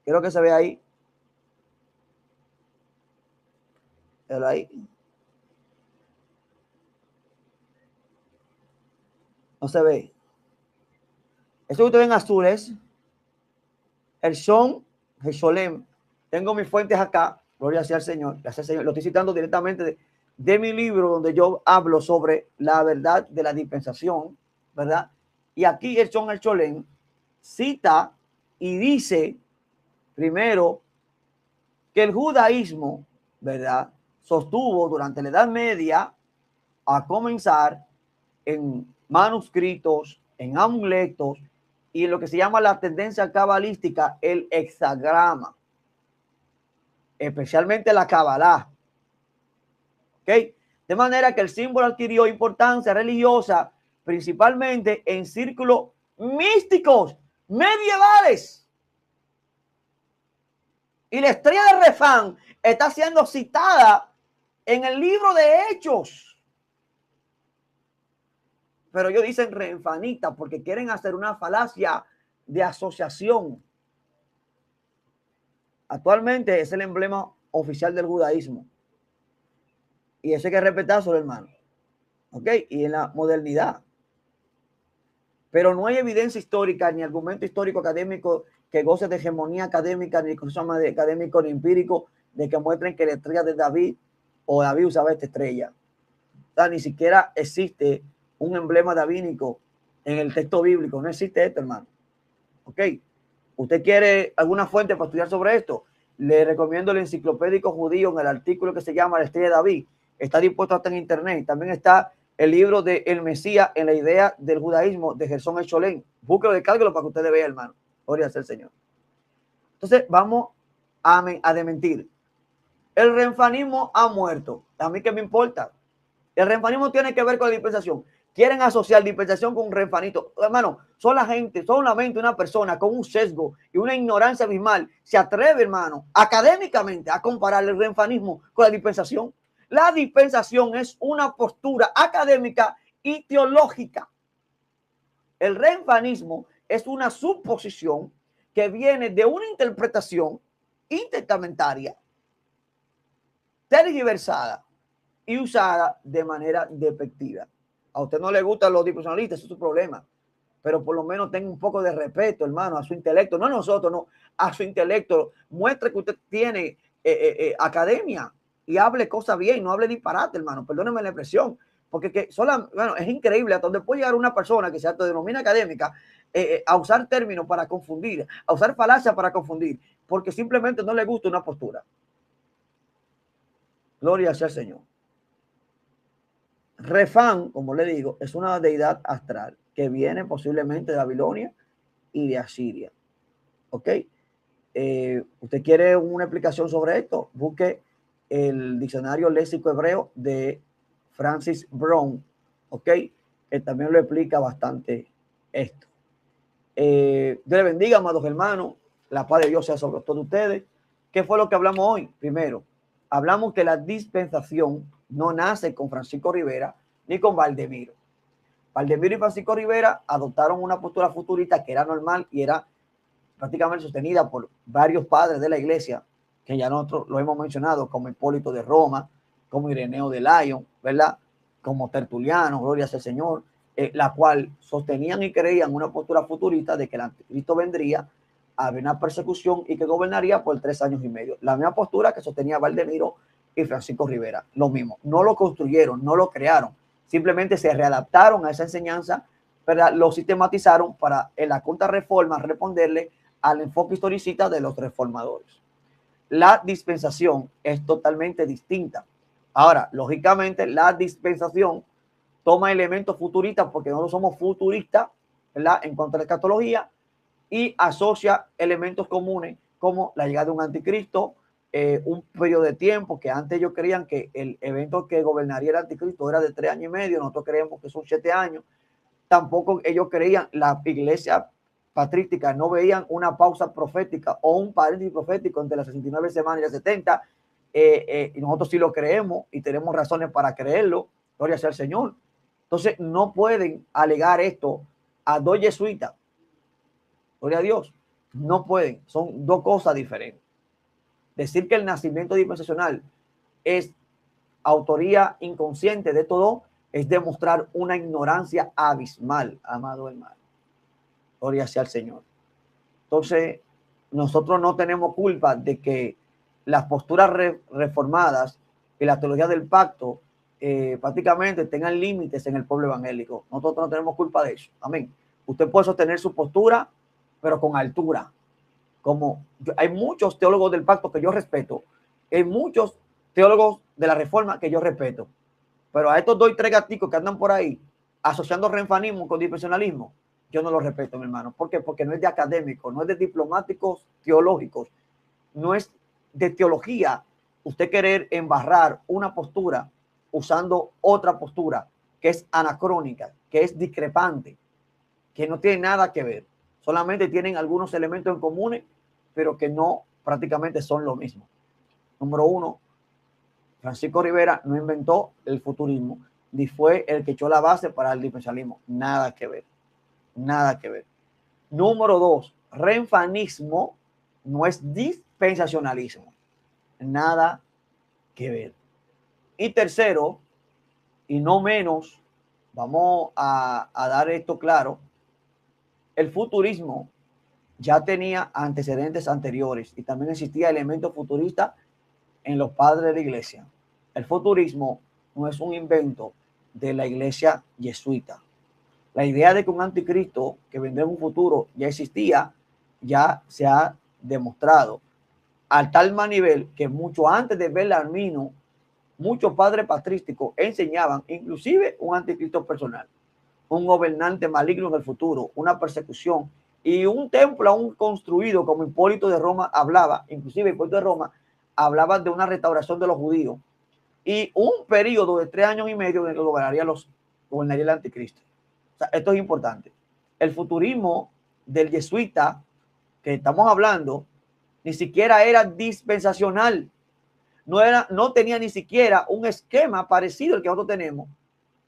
Quiero que se vea ahí. Ahí. No se ve. Eso que ustedes ven azul es Gershon Hescholem. Tengo mis fuentes acá. Gloria sea al Señor. Gracias al Señor. Lo estoy citando directamente de mi libro, donde yo hablo sobre la verdad de la dispensación, ¿verdad? Y aquí el Gerson Cholén cita y dice primero que el judaísmo, ¿verdad?, sostuvo durante la Edad Media, a comenzar en manuscritos, en amuletos y en lo que se llama la tendencia cabalística, el hexagrama, especialmente la Kabbalah. ¿Okay? De manera que el símbolo adquirió importancia religiosa principalmente en círculos místicos medievales. Y la estrella de Refán está siendo citada en el libro de Hechos. Pero ellos dicen refanita porque quieren hacer una falacia de asociación. Actualmente es el emblema oficial del judaísmo. Y eso hay que respetarlo, hermano. ¿Ok? Y en la modernidad. Pero no hay evidencia histórica ni argumento histórico académico que goce de hegemonía académica, ni de académico ni empírico, de que muestren que la estrella de David o David usaba esta estrella. O sea, ni siquiera existe un emblema davínico en el texto bíblico. No existe esto, hermano. ¿Ok? ¿Usted quiere alguna fuente para estudiar sobre esto? Le recomiendo el Enciclopédico Judío en el artículo que se llama La Estrella de David. Está dispuesto hasta en internet. También está el libro de El Mesías en la idea del judaísmo de Gerson Cholén. Búsquelo, descárguelo para que ustedes vean, hermano. Gloria al Señor. Entonces, vamos a desmentir. El renfanismo ha muerto. ¿A mí qué me importa? El renfanismo tiene que ver con la dispensación. Quieren asociar dispensación con un renfanito. Hermano, solamente una persona con un sesgo y una ignorancia abismal se atreve, hermano, académicamente a comparar el renfanismo con la dispensación. La dispensación es una postura académica y teológica. El renfanismo es una suposición que viene de una interpretación intertestamentaria, tergiversada y usada de manera despectiva. A usted no le gustan los dispensacionalistas, eso es su problema. Pero por lo menos tenga un poco de respeto, hermano, a su intelecto. No a nosotros, no, a su intelecto. Muestre que usted tiene academia y hable cosas bien, no hable disparate, hermano. Perdóneme la expresión. Porque bueno, es increíble hasta donde puede llegar una persona que se autodenomina académica a usar términos para confundir, a usar falacias para confundir, porque simplemente no le gusta una postura. Gloria sea al Señor. Refán, como le digo, es una deidad astral que viene posiblemente de Babilonia y de Asiria. ¿Ok? ¿Usted quiere una explicación sobre esto? Busque el diccionario léxico hebreo de Francis Brown, ¿ok? Que también lo explica bastante esto. Dios le bendiga, amados hermanos. La paz de Dios sea sobre todos ustedes. ¿Qué fue lo que hablamos hoy? Primero, hablamos que la dispensación no nace con Francisco Rivera ni con Valdemiro. Valdemiro y Francisco Rivera adoptaron una postura futurista que era normal y era prácticamente sostenida por varios padres de la iglesia, que ya nosotros lo hemos mencionado, como Hipólito de Roma, como Ireneo de Lyon, ¿verdad? Como Tertuliano, gloria sea al Señor, la cual sostenían y creían una postura futurista de que el anticristo vendría, había una persecución y que gobernaría por 3 años y medio. La misma postura que sostenía Valdemiro y Francisco Rivera, lo mismo. No lo construyeron, no lo crearon, simplemente se readaptaron a esa enseñanza, ¿verdad? Lo sistematizaron para en la Contrarreforma responderle al enfoque historicista de los reformadores. La dispensación es totalmente distinta. Ahora, lógicamente, la dispensación toma elementos futuristas porque nosotros somos futuristas, ¿verdad?, en cuanto a la escatología, y asocia elementos comunes como la llegada de un anticristo, un periodo de tiempo que antes ellos creían que el evento que gobernaría el anticristo era de 3 años y medio, nosotros creemos que son 7 años. Tampoco ellos creían, la iglesia patrística no veían una pausa profética o un paréntesis profético entre las 69 semanas y las 70, y nosotros sí lo creemos y tenemos razones para creerlo, gloria sea al Señor. Entonces no pueden alegar esto a 2 jesuitas, gloria a Dios, no pueden, son 2 cosas diferentes. Decir que el nacimiento dispensacional es autoría inconsciente de todo es demostrar una ignorancia abismal, amado hermano. Gloria sea al Señor. Entonces, nosotros no tenemos culpa de que las posturas reformadas y la teología del pacto prácticamente tengan límites en el pueblo evangélico. Nosotros no tenemos culpa de eso. Amén. Usted puede sostener su postura, pero con altura. Hay muchos teólogos del pacto que yo respeto, hay muchos teólogos de la reforma que yo respeto, pero a estos 2 y 3 gaticos que andan por ahí asociando renfanismo con dispensacionalismo, yo no los respeto, mi hermano. ¿Por qué? Porque no es de académicos, no es de diplomáticos teológicos, no es de teología usted querer embarrar una postura usando otra postura que es anacrónica, que es discrepante, que no tiene nada que ver. Solamente tienen algunos elementos en común, pero que no prácticamente son lo mismo. Número 1, Francisco Rivera no inventó el futurismo, ni fue el que echó la base para el dispensacionalismo. Nada que ver. Nada que ver. Número 2, renfanismo no es dispensacionalismo. Nada que ver. Y tercero, y no menos, vamos a dar esto claro, el futurismo ya tenía antecedentes anteriores y también existía elementos futuristas en los padres de la iglesia. El futurismo no es un invento de la iglesia jesuita. La idea de que un anticristo que vendrá en un futuro ya existía, ya se ha demostrado al tal nivel que mucho antes de Bellarmino, muchos padres patrísticos enseñaban inclusive un anticristo personal, un gobernante maligno en el futuro, una persecución y un templo aún construido como Hipólito de Roma hablaba, inclusive Hipólito de Roma hablaba de una restauración de los judíos y un periodo de 3 años y medio en el que gobernaría el anticristo. O sea, esto es importante. El futurismo del jesuita que estamos hablando ni siquiera era dispensacional, no tenía ni siquiera un esquema parecido al que nosotros tenemos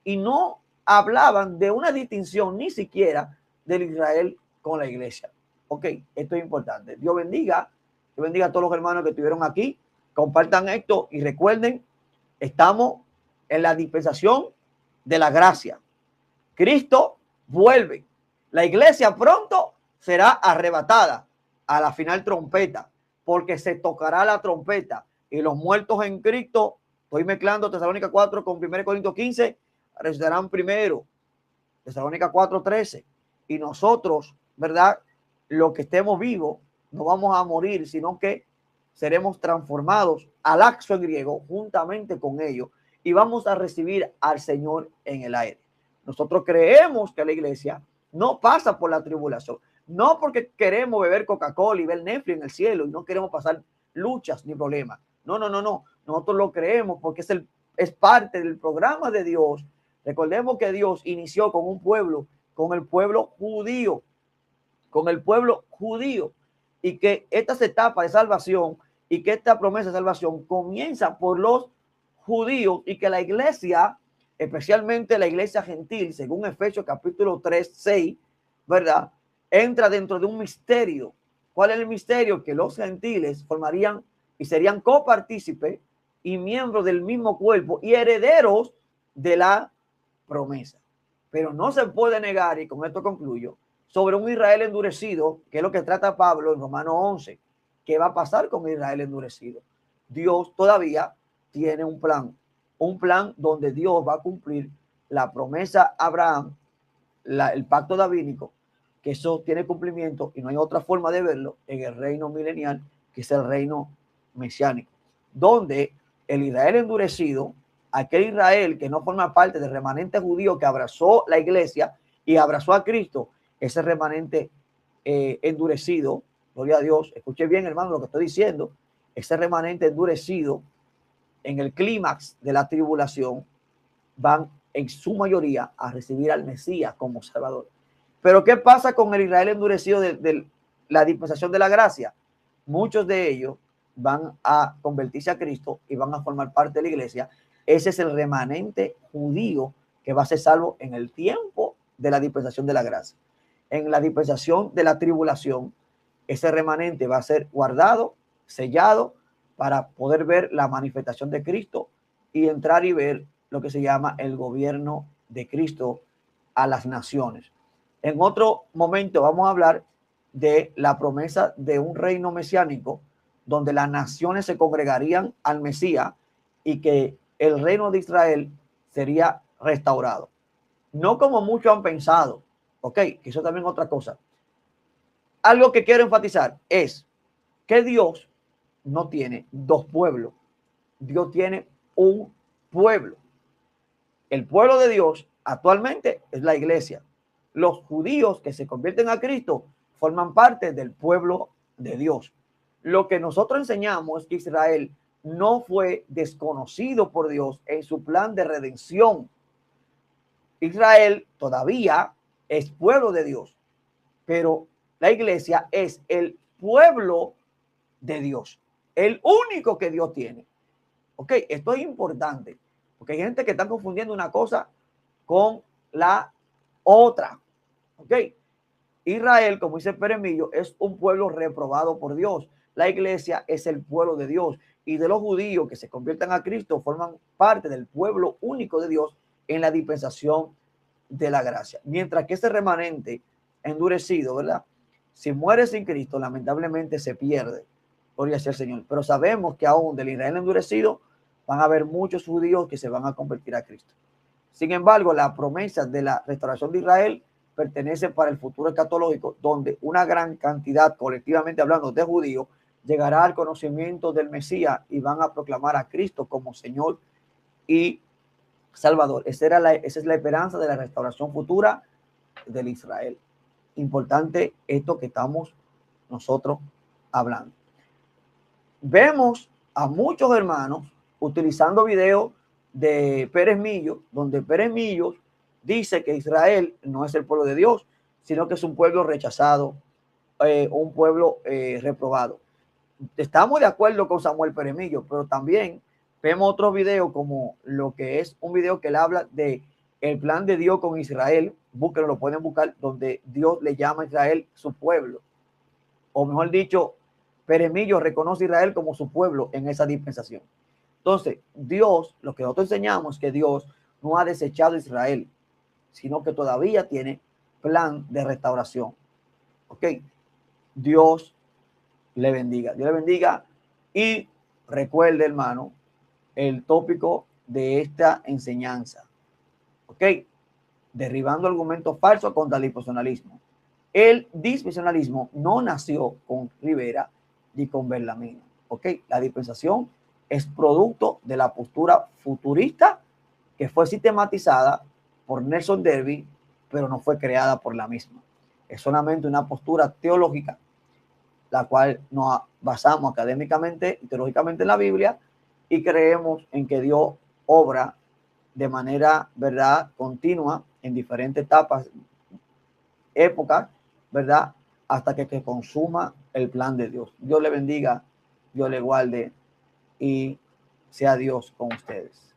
y no hablaban de una distinción ni siquiera del Israel con la iglesia. Ok, esto es importante. Dios bendiga a todos los hermanos que estuvieron aquí. Compartan esto y recuerden, estamos en la dispensación de la gracia. Cristo vuelve. La iglesia pronto será arrebatada a la final trompeta, porque se tocará la trompeta y los muertos en Cristo, estoy mezclando Tesalónica 4 con 1 Corintios 15, resucitarán primero. Tesalónica 4:13. Y nosotros, ¿verdad? Los que estemos vivos, no vamos a morir, sino que seremos transformados al axo en griego juntamente con ellos y vamos a recibir al Señor en el aire. Nosotros creemos que la iglesia no pasa por la tribulación, no porque queremos beber Coca-Cola y ver Netflix en el cielo y no queremos pasar luchas ni problemas. No. Nosotros lo creemos porque es parte del programa de Dios. Recordemos que Dios inició con un pueblo, con el pueblo judío, y que estas etapas de salvación y que esta promesa de salvación comienza por los judíos y que la iglesia, especialmente la iglesia gentil, según Efesios capítulo 3:6, ¿verdad? Entra dentro de un misterio. ¿Cuál es el misterio? Que los gentiles formarían y serían copartícipes y miembros del mismo cuerpo y herederos de la promesa. Pero no se puede negar, y con esto concluyo, sobre un Israel endurecido, que es lo que trata Pablo en Romanos 11. ¿Qué va a pasar con Israel endurecido? Dios todavía tiene un plan donde Dios va a cumplir la promesa a Abraham, el pacto davídico, que eso tiene cumplimiento y no hay otra forma de verlo en el reino milenial, que es el reino mesiánico, donde el Israel endurecido, aquel Israel que no forma parte del remanente judío que abrazó la iglesia y abrazó a Cristo, ese remanente endurecido, gloria a Dios, escuche bien hermano lo que estoy diciendo, ese remanente endurecido en el clímax de la tribulación van en su mayoría a recibir al Mesías como Salvador. Pero ¿qué pasa con el Israel endurecido de la dispensación de la gracia? Muchos de ellos van a convertirse a Cristo y van a formar parte de la iglesia. Ese es el remanente judío que va a ser salvo en el tiempo de la dispensación de la gracia. En la dispensación de la tribulación, ese remanente va a ser guardado, sellado, para poder ver la manifestación de Cristo y entrar y ver lo que se llama el gobierno de Cristo a las naciones. En otro momento vamos a hablar de la promesa de un reino mesiánico donde las naciones se congregarían al Mesías y que el reino de Israel sería restaurado. No como muchos han pensado, Ok, eso también es otra cosa. Algo que quiero enfatizar es que Dios no tiene dos pueblos. Dios tiene un pueblo. El pueblo de Dios actualmente es la iglesia. Los judíos que se convierten a Cristo forman parte del pueblo de Dios. Lo que nosotros enseñamos es que Israel no fue desconocido por Dios en su plan de redención. Israel todavía es pueblo de Dios, pero la iglesia es el pueblo de Dios, el único que Dios tiene. Ok, esto es importante, porque hay gente que está confundiendo una cosa con la otra. Ok, Israel, como dice Peremillo, es un pueblo reprobado por Dios. La iglesia es el pueblo de Dios, y de los judíos que se conviertan a Cristo forman parte del pueblo único de Dios en la dispensación de la gracia. Mientras que ese remanente endurecido, ¿verdad? Si muere sin Cristo, lamentablemente se pierde. Gloria sea el Señor. Pero sabemos que aún del Israel endurecido van a haber muchos judíos que se van a convertir a Cristo. Sin embargo, la promesa de la restauración de Israel pertenece para el futuro escatológico, donde una gran cantidad, colectivamente hablando, de judíos llegará al conocimiento del Mesías y van a proclamar a Cristo como Señor y Salvador. Esa es la esperanza de la restauración futura del Israel. Importante esto que estamos nosotros hablando. Vemos a muchos hermanos utilizando videos de Pérez Millo, donde Pérez Millo dice que Israel no es el pueblo de Dios, sino que es un pueblo rechazado, un pueblo reprobado. Estamos de acuerdo con Samuel Pérez Millo, pero también vemos otros videos, como lo que es un video que él habla de el plan de Dios con Israel. Búsquenlo, lo pueden buscar, donde Dios le llama a Israel su pueblo. O mejor dicho, Pérez Millo reconoce a Israel como su pueblo en esa dispensación. Entonces, Dios, lo que nosotros enseñamos es que Dios no ha desechado a Israel, sino que todavía tiene plan de restauración. Ok, Dios le bendiga. Dios le bendiga. Y recuerde, hermano, el tópico de esta enseñanza. Ok, derribando argumentos falsos contra el dispensacionalismo. El dispensacionalismo no nació con Rivera ni con Bellarmino. Ok, la dispensación es producto de la postura futurista que fue sistematizada por Nelson Derby, pero no fue creada por la misma. Es solamente una postura teológica, la cual nos basamos académicamente y teológicamente en la Biblia, y creemos en que Dios obra de manera, ¿verdad?, continua en diferentes etapas, épocas, ¿verdad?, hasta que consuma el plan de Dios. Dios le bendiga, Dios le guarde y sea Dios con ustedes.